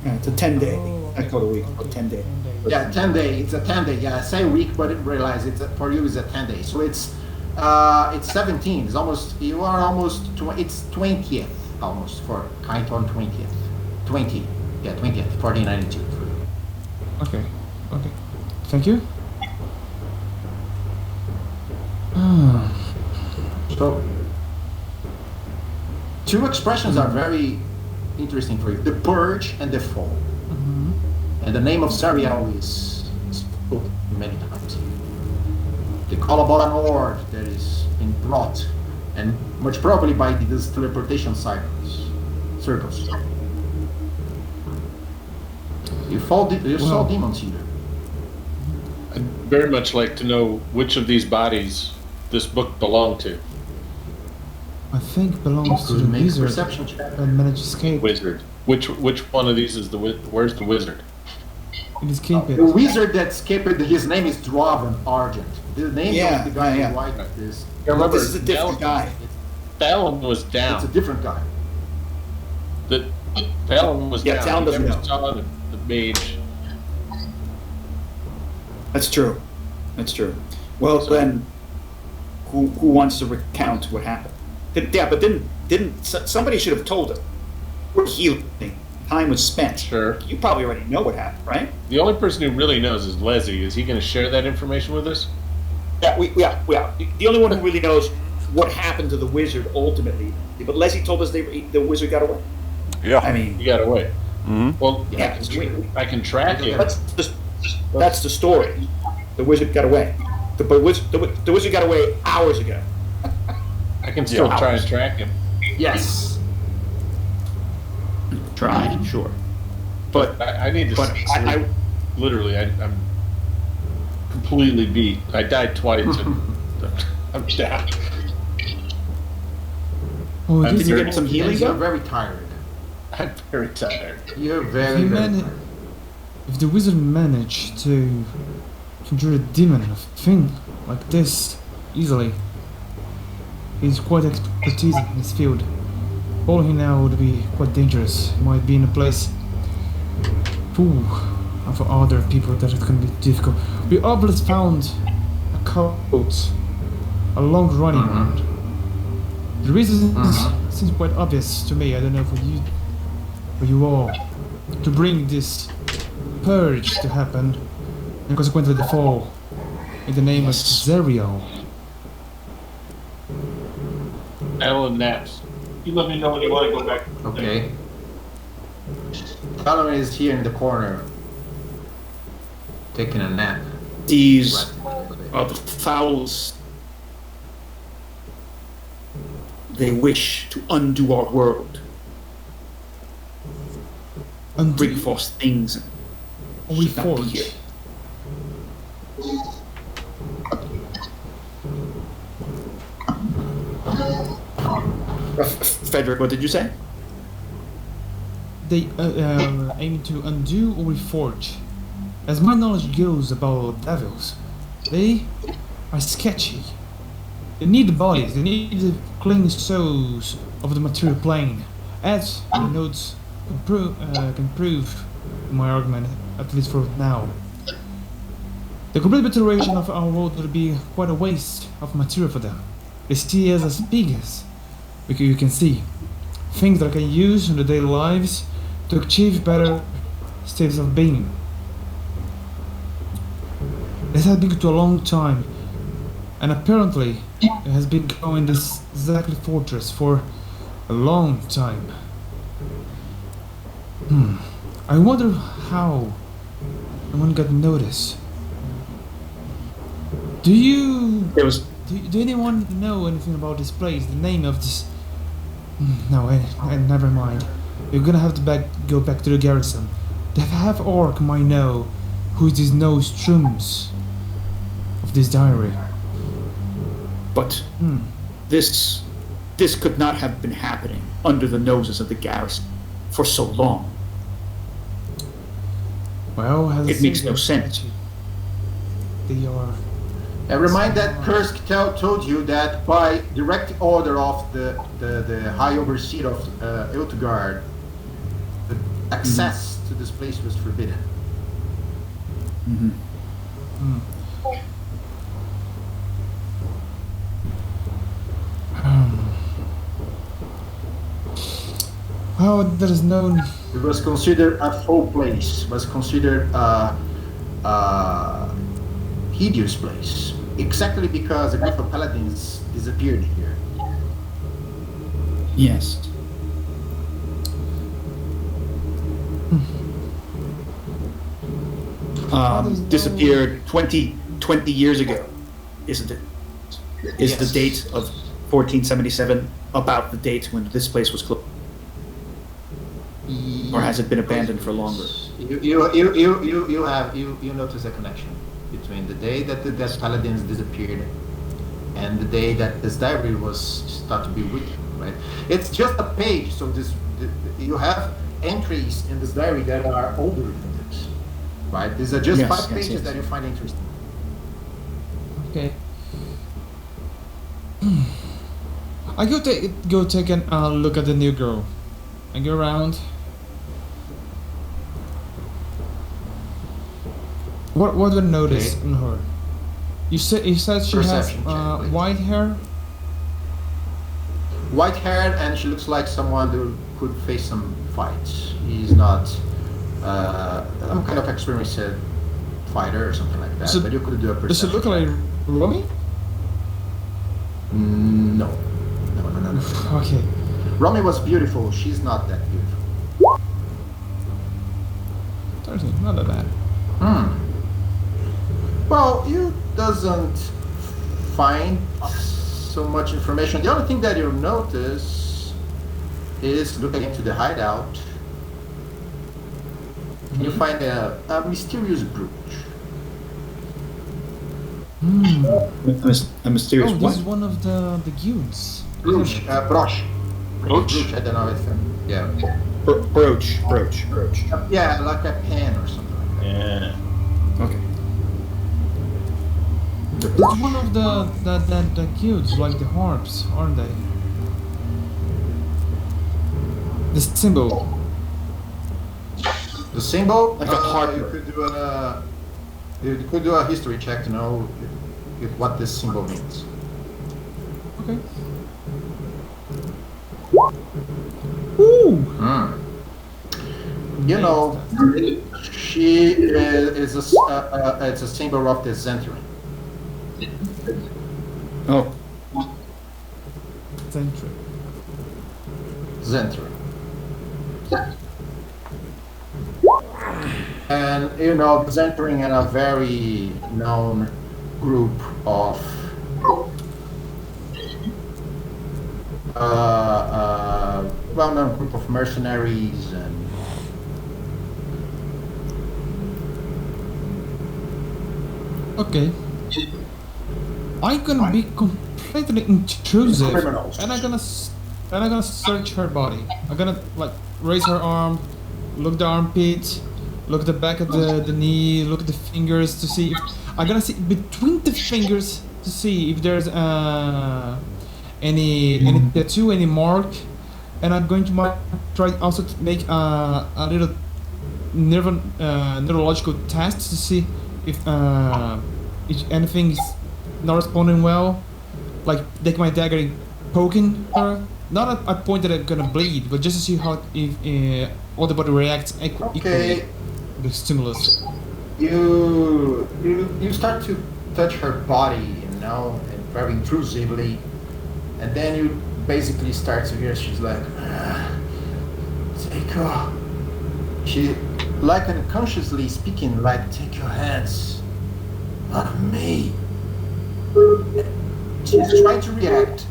Yeah, it's a 10-day. I call it a week, but 10-day. Yeah, 10 day. It's a 10 day. Yeah, I say week, but I realize for you it's a 10 day. So it's 17. It's almost you are almost it's 20th almost for Kaiton 20th. 20. Yeah, 20th. 4092 for you. Okay. Okay. Thank you. Ah. So two expressions are very interesting for you: the purge and the fall. And the name of Zariel is spoken many times. They call about an horde that is being brought, and much probably by these teleportation circles. You saw demons here. I'd very much like to know which of these bodies this book belonged to. I think belongs to Could the make a wizard perception check. that managed to escape. Wizard. Which one of these is where's the wizard? It escaped it. The wizard that escaped, his name is Draven Argent. The name Yeah, of the guy yeah, in yeah. white is Yeah, remember, This is a different guy. Thallon was down. it's a different guy. Thallon was Yeah, down. Thallon He doesn't never know. saw the mage. That's true. That's true. Well, then, who wants to recount what happened? Somebody should have told us. We're healing. Time was spent. Sure. You probably already know what happened, right? The only person who really knows is Leslie. Is he going to share that information with us? Yeah, we are. The only one who really knows what happened to the wizard ultimately. But Leslie told us the wizard got away. Yeah. I mean, He got away. Mhm. Well, Yeah, I can track it. that's the story. The wizard got away. The wizard got away hours ago. I can still Yeah. try and track him. Yes. Try, sure. But I need to sleep. I Literally, I'm completely beat. I died twice, and I'm down. Oh, I'm this Can you is get some healing You're though? very tired. I'm very tired. You're If, very, he very man- tired. if the wizard managed to conjure a demon of thing like this easily, he's quite expertise in his field. All he now would be quite dangerous. He might be in a place full of other people that it can be difficult. We obviously found a cult, a long running one. The reason seems quite obvious to me. I don't know for you all, to bring this purge to happen and consequently the fall in the name of Zerial. Alan naps. You let me know when you want to go back. Okay. Thallon is here in the corner, taking a nap. These Resting a little bit. are the fowls. They wish to undo our world, bring forth things that We should not be forge. here. Friedric, what did you say? They aim to undo or reforge. As my knowledge goes about devils, they are sketchy. They need bodies, they need the clean souls of the material plane. As the notes can prove my argument, at least for now. The complete obliteration of our world would be quite a waste of material for them. They see us as pigs, you can see. Things that I can use in their daily lives to achieve better states of being. This has been to a long time, and apparently it has been going this exactly fortress for a long time. I wonder how no one got notice. Do you There was do anyone know anything about this place? The name of this? No, I never mind. You're gonna have to go back to the garrison. The half-orc might know who these nostrums of this diary. But this could not have been happening under the noses of the garrison for so long. Well, as It makes no sense. They are. I remind that Kursk told you that by direct order of the High Overseer of Elturel, the access to this place was forbidden. Well, there is no. It was considered a foul place, was considered a hideous place, exactly because a group of paladins disappeared here. Yes. Disappeared 20 years ago, isn't it? Is the Yes. date of 1477 about the date when this place was closed? Or has it been abandoned for longer? You notice a connection between the day that the paladins disappeared and the day that this diary was started to be written, right? It's just a page, so you have entries in this diary that are older than this, right? These are just Yes, 5 yes, pages yes. that you find interesting. Okay. I go take a look at the new girl. I go around. What do I notice Okay. in her? You said she has Perception check, please. white hair. white haired, and she looks like someone who could face some fights. He's not some kind of experienced fighter or something like that. So- but you could do a perception. Does it look like Romy? No. No. Okay. Romy was beautiful. She's not that beautiful. Certainly, not that bad. Well, you doesn't find so much information. The only thing that you notice is looking into the hideout. You find a mysterious brooch. A mysterious Oh, what? this is one of the guilds. Brooch. Brooch? Brooch, I don't know if... yeah. Brooch. Yeah, like a pen or something like that. Yeah. Okay. It's one of the guilds, like the harps, aren't they? The symbol. The symbol, Like a harp. You could do a history check to know what this symbol means. Okay. Ooh! You know, she is it's a symbol of the Zentrin. Oh. Century. Zentrin. And you know, Zentrin in a very known group of well-known group of mercenaries and Okay. I'm gonna be completely intrusive, Criminals. and I'm gonna search her body. I'm gonna like raise her arm, look the armpit, look the back of the knee, look at the fingers to see if I'm gonna see between the fingers to see if there's any tattoo, any mark, and I'm going to try also to make a little neurological test to see if anything is not responding well, like take my dagger and poking her. Not at a point that I'm gonna bleed, but just to see how if all the body reacts equally okay. to the stimulus. You start to touch her body, you know, and very intrusively, and then you basically start to hear she's like, take off. She, like unconsciously speaking, like, take your hands off me. She's trying to react,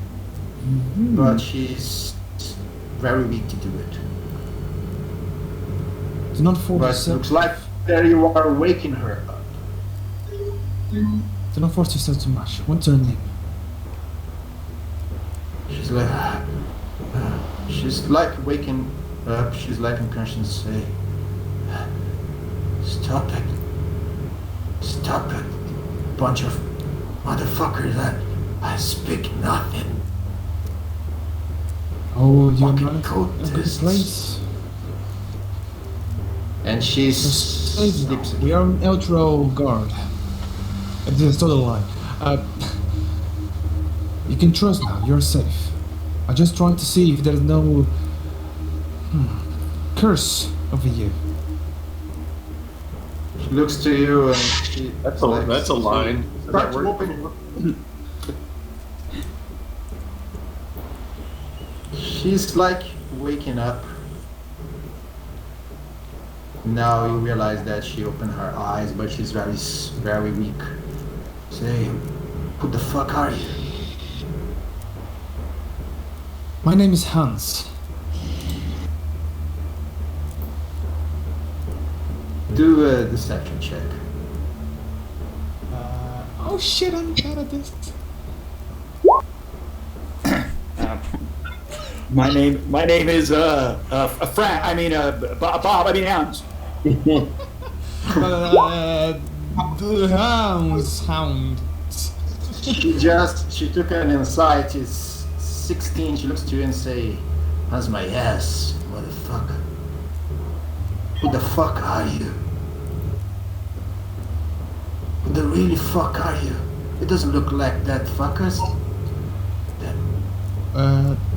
but she's very weak to do it. Do not force But it yourself. looks like that you are waking her up. Do not force yourself too much. What's her name? She's like waking up, she's like unconscious, say, stop it, bunch of motherfuckers, that I speak nothing. Oh, you're Fucking not in a good cultists. place. And she Safe sleeps now. again. We are an Elturel guard. This is total lie. You can trust now. You're safe. I'm just trying to see if there's no curse over you. She looks to you and she... That's a line. Does Start that to work? open. She's like waking up. Now you realize that she opened her eyes, but she's very weak. Say, who the fuck are you? My name is Hans. Do a deception check. Oh shit, I'm bad at this. My name is Frank. I mean Bob. I mean Hans. Hound. She took an insight. She's 16. She looks to you and say, "How's my ass, motherfucker? Who the fuck are you? Who the really fuck are you? It doesn't look like that, fuckers."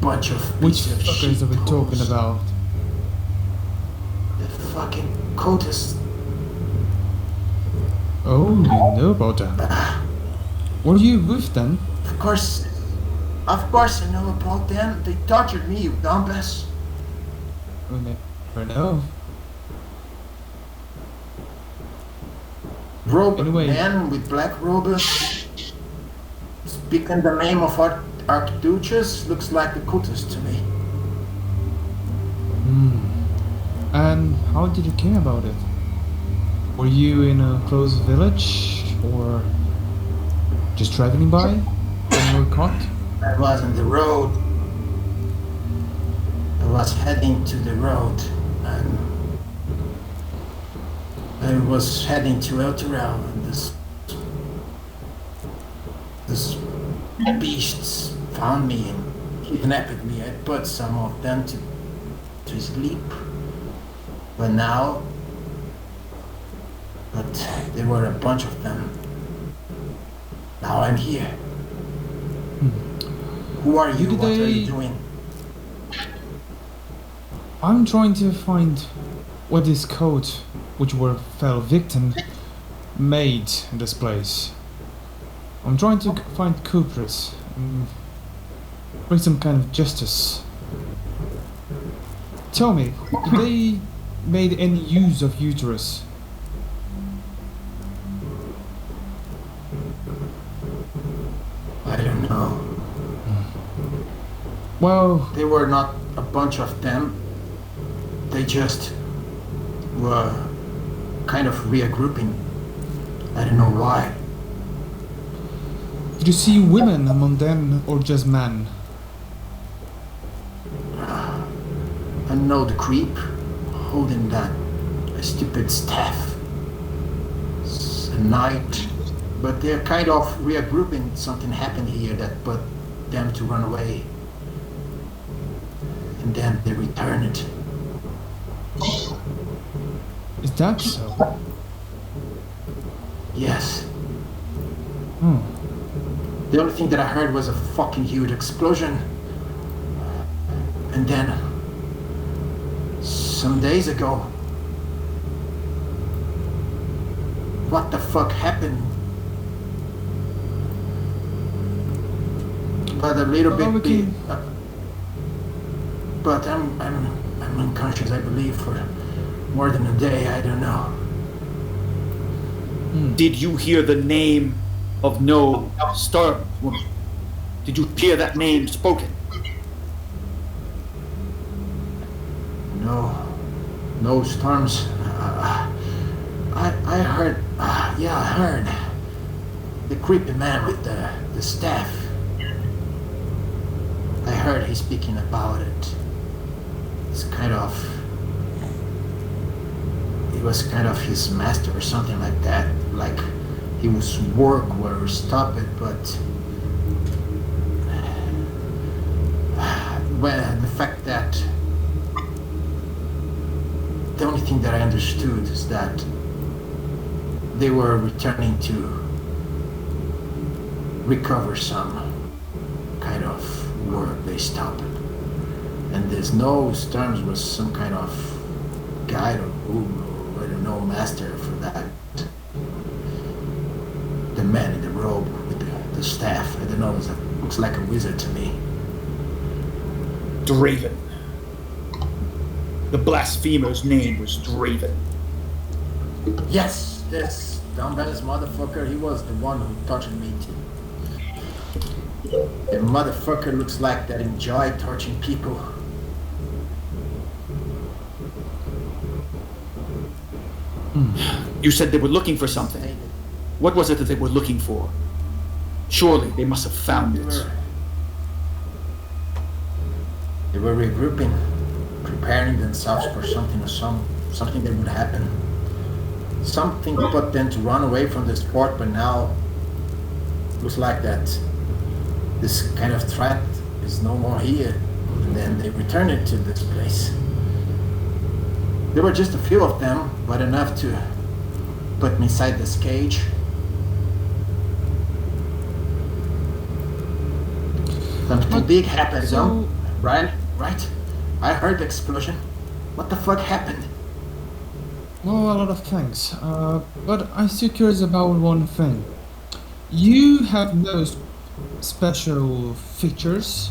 bunch of Which pieces of fuckers are we shit talking holes. about? The fucking cultists. Oh, you know about them. Were you with them? Of course I know about them. They tortured me, you dumbass. We never know. Robe Anyway. man with black robes, speaking the name of Archduchess, looks like the cultist to me. And how did you care about it? Were you in a close village or just traveling by when you were caught? I was on the road. I was heading to the road, and I was heading to Elturel, and this beasts found me and kidnapped me. I put some of them to sleep, but there were a bunch of them. Now I'm here. Who are you? Did What are they- you doing? I'm trying to find what this coat, which were fell victim, made in this place. I'm trying to find culprits and bring some kind of justice. Tell me, did they made any use of uterus? I don't know. Well, They were not a bunch of them. They just were kind of regrouping. I don't know why. did you see women among them or just men? I know the creep holding that stupid staff. It's a knight. But they're kind of regrouping. Something happened here that put them to run away. And then they returned. Is that so? Yes. Hmm. The only thing that I heard was a fucking huge explosion. And then, some days ago, what the fuck happened? But a little Well, we bit, can- but I'm unconscious, I believe, for more than a day. I don't know. Did you hear the name of no star woman? Did you hear that name spoken? No storms. I heard. Yeah, I heard. The creepy man with the staff. I heard he speaking about it. It's kind of. It was kind of his master or something like that. Like he was work or stop it, but. Well, the fact that. The only thing that I understood is that they were returning to recover some kind of work they stopped. And there's no storms was some kind of guide or guru or I don't know master for that. The man in the robe with the staff, I don't know, looks like a wizard to me. Draven. The blasphemer's name was Draven. Yes, this dumbass motherfucker, he was the one who tortured me too. The motherfucker looks like that enjoy torturing people. You said they were looking for something. What was it that they were looking for? Surely they must have found it. They were regrouping, preparing themselves for something or something that would happen. Something put them to run away from this port, but now looks like that this kind of threat is no more here. And then they returned it to this place. There were just a few of them, but enough to put me inside this cage. Something big happened, So, Right? I heard the explosion. What the fuck happened? Oh, a lot of things. But I'm still curious about one thing. You have no special features.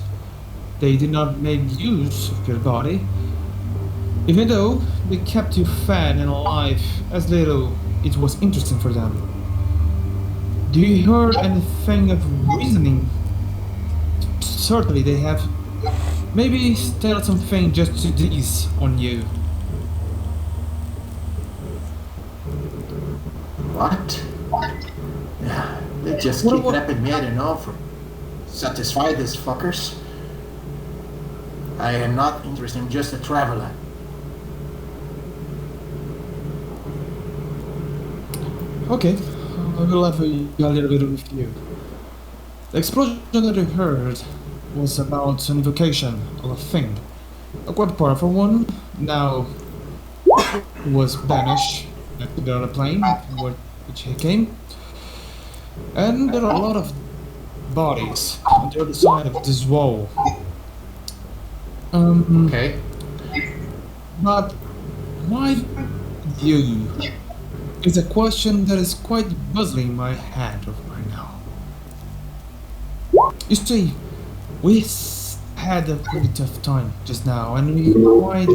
They did not make use of your body. Even though they kept you fed and alive as little it was interesting for them. Do you hear anything of reasoning? Certainly they have. Maybe tell something just to tease on you. What? Yeah, they just What- kidnapped me, I don't know, for satisfy these fuckers. I am not interested, I'm just a traveler. Okay, I will have a little bit with you. The explosion that you heard was about an invocation of a thing. A quite powerful one, now was banished to the other plane, which he came. And there are a lot of bodies on the other side of this wall. Okay. But why you? It's a question that is quite buzzing my head right now. You see, we had a pretty tough time just now, and we're quite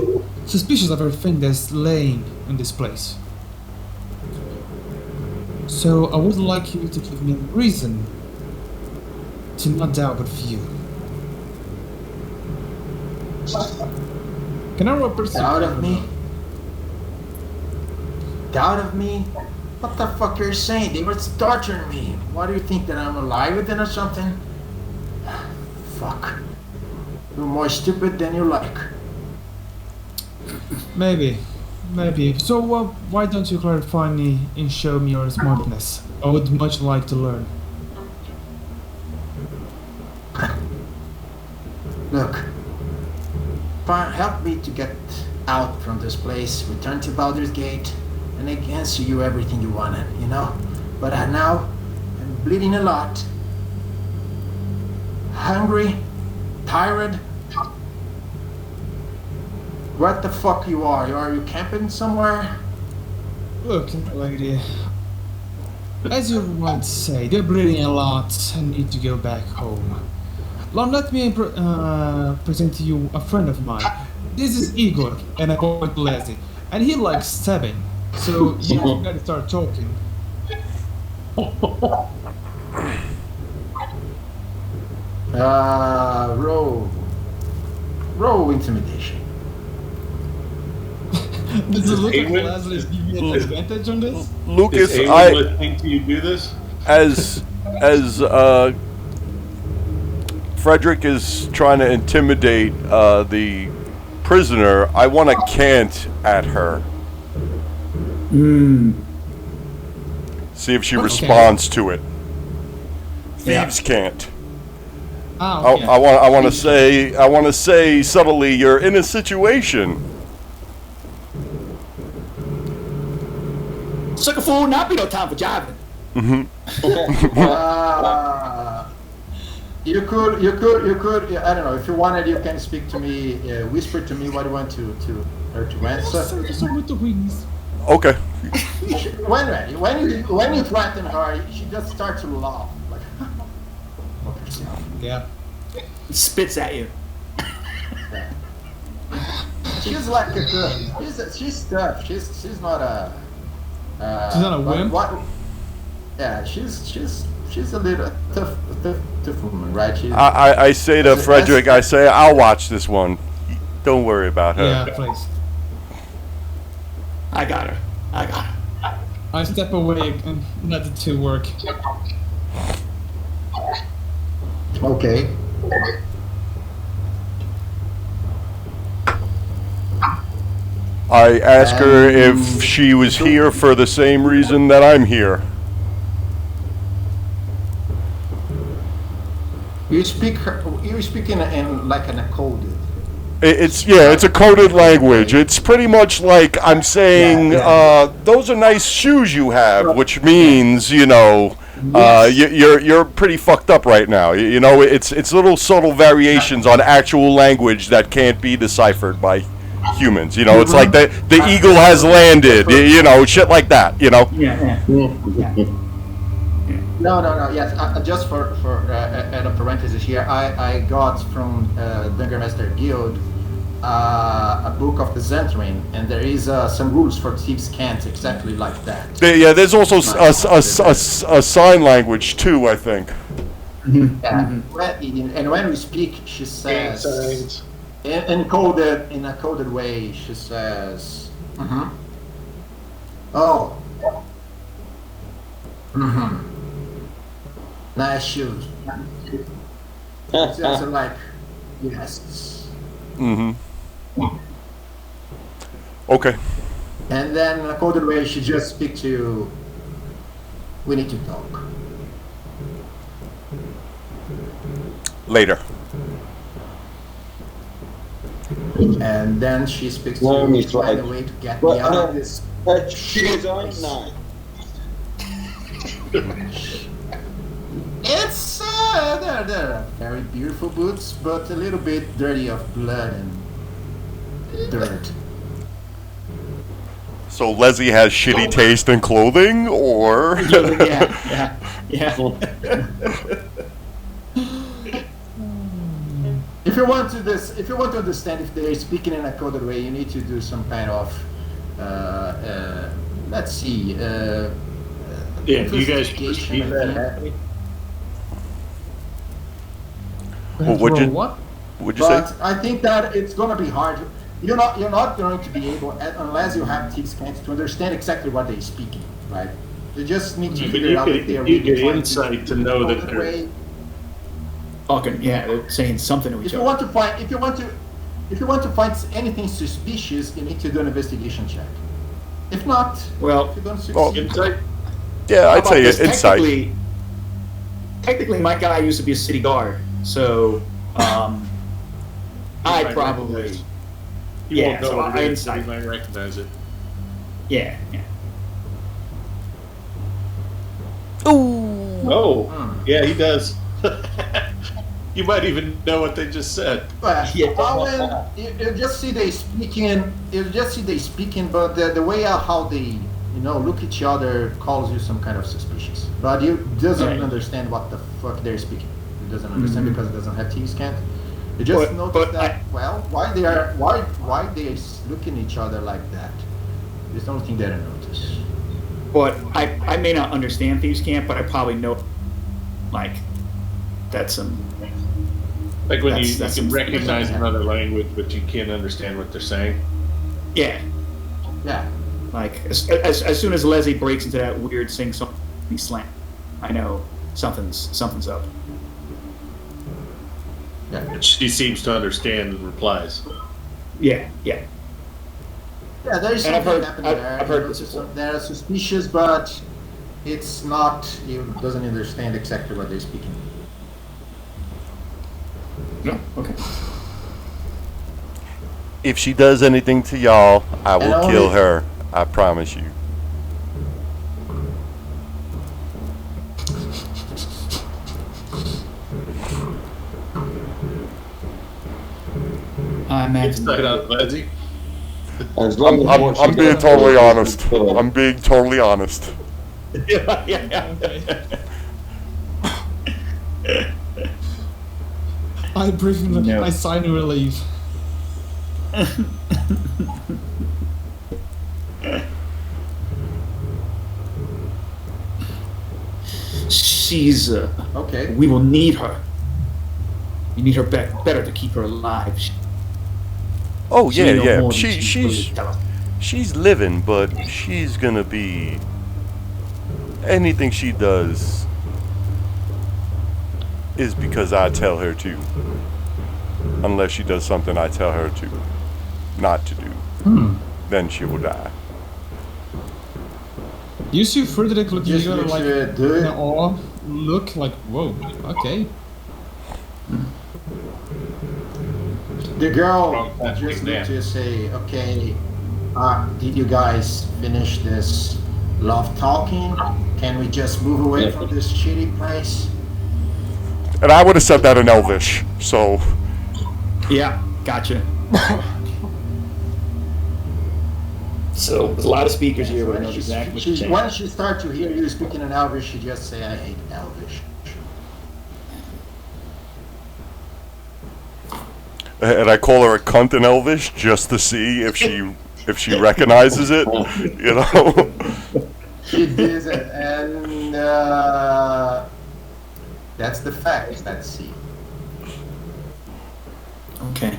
suspicious of everything that's laying in this place. So I would like you to give me a reason to not doubt with you. Can I roll a perception? Doubt of me? Doubt of me? What the fuck you're saying? They were torturing me. Why do you think that I'm alive then or something? Fuck. You're more stupid than you like. Maybe. So why don't you clarify me and show me your smartness? I would much like to learn. Look. Help me to get out from this place, return to Baldur's Gate, and I can answer you everything you wanted, you know? But now, I'm bleeding a lot. Hungry, tired. What the fuck you are? Are you camping somewhere? Look, lady. As you might say, they're bleeding a lot and need to go back home. Now let me present to you a friend of mine. This is Igor, and I call him Leslie, and he likes stabbing. So you gotta start talking. Roll intimidation. Does it look like Aywin- Leslie's giving you an advantage on this? Lucas, Is Aywin listening to you do this? as Friedric is trying to intimidate the prisoner, I want to cant at her. See if she Okay. responds to it. Yeah. Thieves can't. Ah, I, okay. I want to say subtly, you're in a situation. Sucker fool, not be no time for jiving. You could, I don't know, if you wanted, you can speak to me, whisper to me what you want to her to answer. So with the wings. Okay. When you threaten her, she just starts to laugh. Like, Yeah. Spits at you. she's like a girl. She's tough. She's not a. She's not a wimp? Yeah, she's a little tough woman, right? I say to Friedric, I say, I'll watch this one. Don't worry about her. Yeah, please. I got her. I step away and let the two work. Okay. I ask her if she was here for the same reason that I'm here. You speak in like an coded. It's a coded language. It's pretty much like I'm saying, those are nice shoes you have, which means, You're pretty fucked up right now. You know, it's little subtle variations on actual language that can't be deciphered by humans. You know, it's like the eagle has landed. You know, shit like that. You know. Yeah. No. Yes, just for add a parenthesis here, I got from Dungeon Master Guild a book of the Zentrin, and there is some rules for thieves' cant exactly like that. There's also a sign language too, I think. Yeah. And when we speak, she says, in a coded way, she says, "Oh, nice shoes." It's just like, yes. Okay. And then in a coded way, she just speak to, "We need to talk." Later. And then she speaks to Well, you, it's find a like- way to get me out of this. Shoes on? No. It's they're very beautiful boots, but a little bit dirty of blood and dirt. So Leslie has shitty taste in clothing, or Yeah. If you want to understand if they're speaking in a coded way, you need to do some kind of let's see. Yeah, you guys investigation, keep I that think. Well, what'd you- What? would you say? But I think that it's gonna be hard. You're not going to be able, unless you have thieves' cant, to understand exactly what they're speaking, right? You just need to figure out if they're you really get trying insight to know that coded they're. way. Talking, they're saying something to each If you other. want to find anything suspicious, you need to do an investigation check. If not, Well, if you don't succeed, Well, Insight? Yeah, How I'd about say this? insight. Technically, my guy used to be a city guard, so I'd might probably, recognize. You won't know so what I it is, but you insight. might recognize it. Yeah. Oh, yeah, he does. You might even know what they just said. but Yeah. you just see they speaking. You just see they speaking, but the way how they look at each other calls you some kind of suspicious. But you doesn't Right. understand what the fuck they're speaking. He doesn't understand because it doesn't have thieves' cant. You just But- notice but that why they looking at each other like that. It's the only thing that I notice. But I may not understand thieves' camp, but I probably know, like, that's some. Like when That's- you that's can some- recognize another language, but you can't understand what they're saying. Yeah. Yeah. Like as soon as Leslie breaks into that weird sing-song slam, I know something's up. Yeah. She seems to understand and replies. Yeah. Yeah, there is And I've something heard- happening I've- there. I've heard You know, this before. They're suspicious, but it's not. He doesn't understand exactly what they're speaking. No. Okay. If she does anything to y'all, I will And kill only- her. I promise you. I imagine. Insight on Leslie. As long as I'm what she being does totally is honest. good. I'm being totally honest. Yeah. I breathe in No. I sigh in relief. She's. Okay. We will need her. You need her better to keep her alive. Oh She yeah, know yeah. more than She's supposed to tell us. she's living, but she's gonna be. Anything she does is because I tell her to. Unless she does something I tell her to not to do. Then she will die. You see Friedric look at Just you looks like do in it. awe, look like, whoa, okay. The girl Fantastic just name. need to say, okay, did you guys finish this love talking. Can we just move away from this shitty place? And I would have said that in Elvish, so... Yeah, gotcha. So there's a lot of speakers here, but I know exactly what you're saying. Once she starts to hear you speaking in Elvish, she just say, "I hate Elvish." And I call her a cunt in Elvish just to see if she recognizes it, you know? She did it, and that's the fact. Let's see. Okay.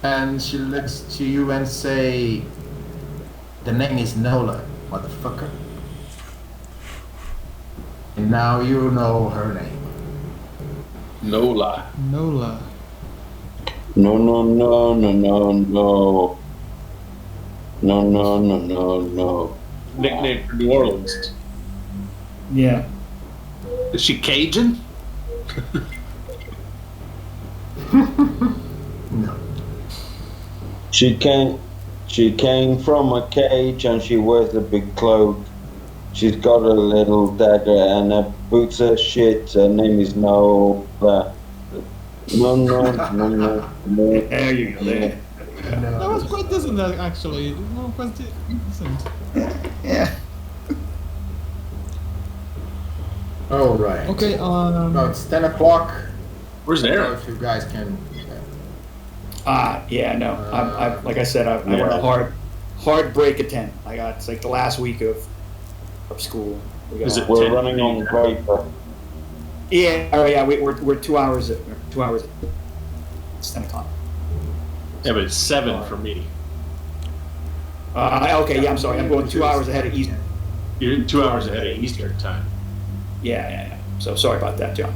And she looks to you and say, "The name is Nola, motherfucker." And now you know her name. Nola. Nola. No, no, no, no, no, no. No, no, no, no, no. Nickname for New Orleans. Yeah. Is she Cajun? No. She came from a cage and she wears a big cloak. She's got a little dagger and her boots are shit. Her name is Nola. No, no, no, no, no. There you go. There. That was quite decent, actually. No, quite decent. Yeah. All right. Okay, No, it's 10 o'clock. Where's I don't know Aaron? if you guys can. Yeah, no. I like I said, I went a hard break at 10. It's like the last week of school. Is it We're 10? running on paper. Yeah. Oh yeah. We're 2 hours. 2 hours. It's 10 o'clock. Yeah, but it's 7 for me. Okay. Yeah. I'm sorry. I'm going 2 hours ahead of Eastern. You're 2 hours ahead of Eastern time. Yeah. So sorry about that, John.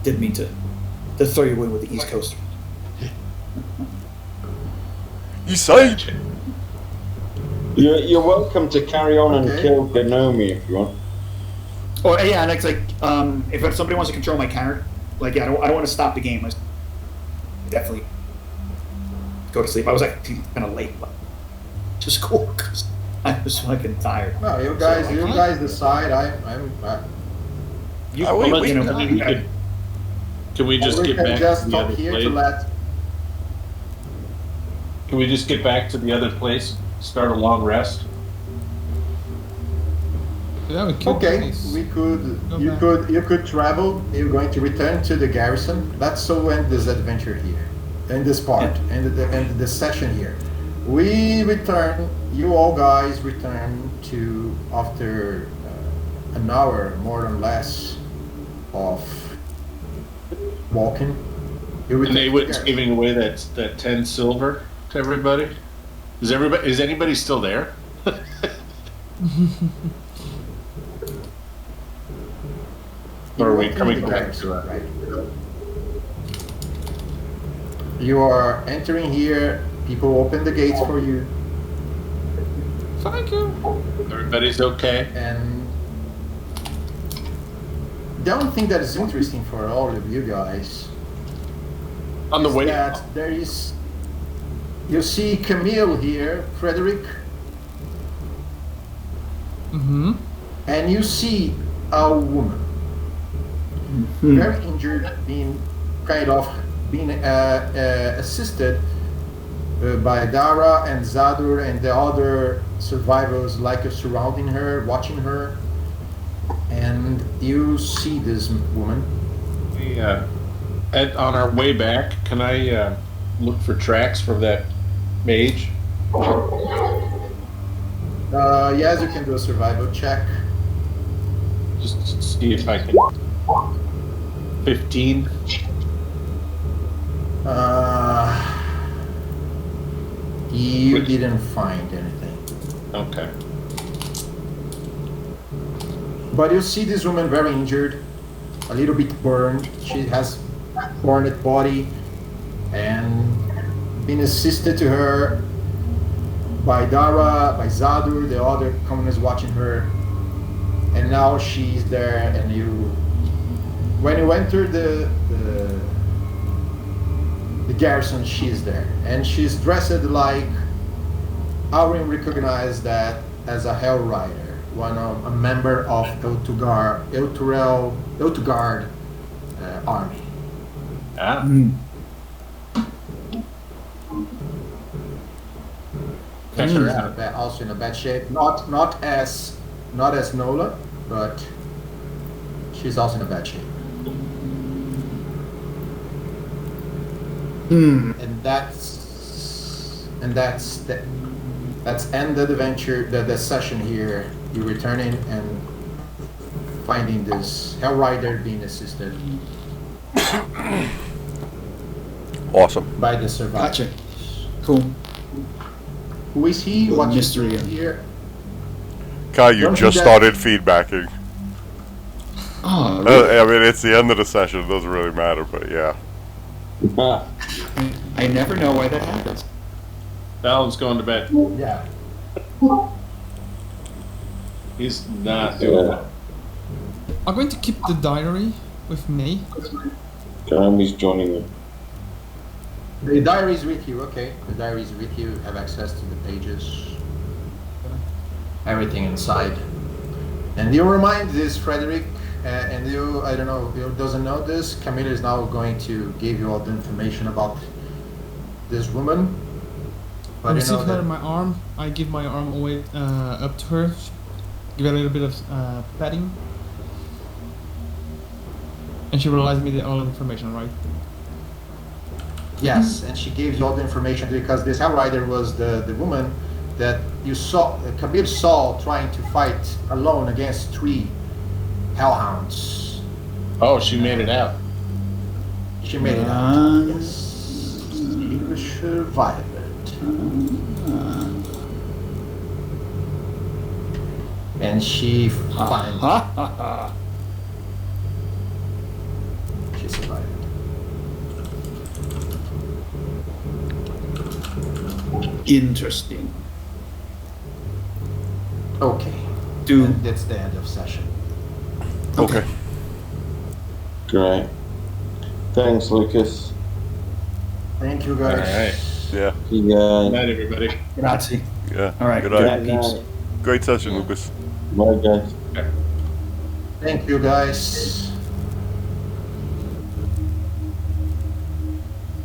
Didn't mean to throw you in with the East Coast. You say? You're welcome to carry on and Okay. kill Ganomi if you want. Oh yeah, and it's like if somebody wants to control my character, like I don't want to stop the game. I definitely go to sleep. I was like kind of late, but just cool because I was fucking tired. No, you guys, So, you guys decide. You, Oh, wait, you know, I mean, can we just we get can back just to the talk other here place? to let. Can we just get back to the other place? Start a long rest? yeah, we could. Okay, Nice. we could. Okay. You could travel. You're going to return to the garrison. Let's so end this adventure here, in this part, and the session here. We return. You all guys return to after an hour, more or less, of walking. You return And to the Aywin's garrison. giving away that 10 silver to everybody? Is anybody still there? Or are we You coming enter the back garrison, to it? right? You are entering here. People open the gates for you, Thank you. Everybody's okay? and the only thing that is interesting for all of you guys On the is way that there is. You see Camille here, Friedric, Mm-hmm. and you see a woman, very injured, being assisted by Dara and Zadur and the other survivors, like surrounding her, watching her, and you see this woman. on our way back, can I look for tracks from that mage? Yes, you can do a survival check. Just see if I can. 15. You didn't find anything. Okay. But you see this woman very injured, a little bit burned. She has burned body and been assisted to her by Dara, by Zadur, the other commoners watching her. And now she's there, and when you enter the garrison, she's there. And she's dressed like Aywin recognized that as a Hell Rider, a member of Elturel army. Ah. And she's also in a bad shape. Not as Nola, but she's also in a bad shape. And that's end the adventure, the session here. You returning and finding this Hell Rider being assisted Awesome. by the survivor. Gotcha. Cool. Who is he? Little What mystery. is here? Kai, you Don't just do that. started feedbacking. Oh, really? I mean, it's the end of the session. It doesn't really matter, but yeah. I never know why that happens. Thallon's going to bed. Yeah. He's not doing that. I'm going to keep the diary with me. Jeremy's joining me. The diary is with you, okay. The diary is with you. You have access to the pages. Everything inside. And you remind this, Friedric, and you, I don't know, you doesn't know this, Camilla is now going to give you all the information about this woman. I But you receive know her that in my arm. I give my arm away up to her. Give her a little bit of patting. And she realized me all the information, right? yes, and she gives you all the information because this Hell Rider was the woman that you saw, Kabir saw trying to fight alone against 3 hellhounds. Oh, she made it out. She made it out. Yes. She survived. And she finds she survived. Interesting. Okay. Do And that's the end of session. Okay. Great. Thanks, Lucas. Thank you guys. All right. Yeah. See you Good guys. night, everybody. grazie. Yeah. All right. Good Good night. night, peeps. Night. Great session, Lucas. Bye, guys. Thank you guys.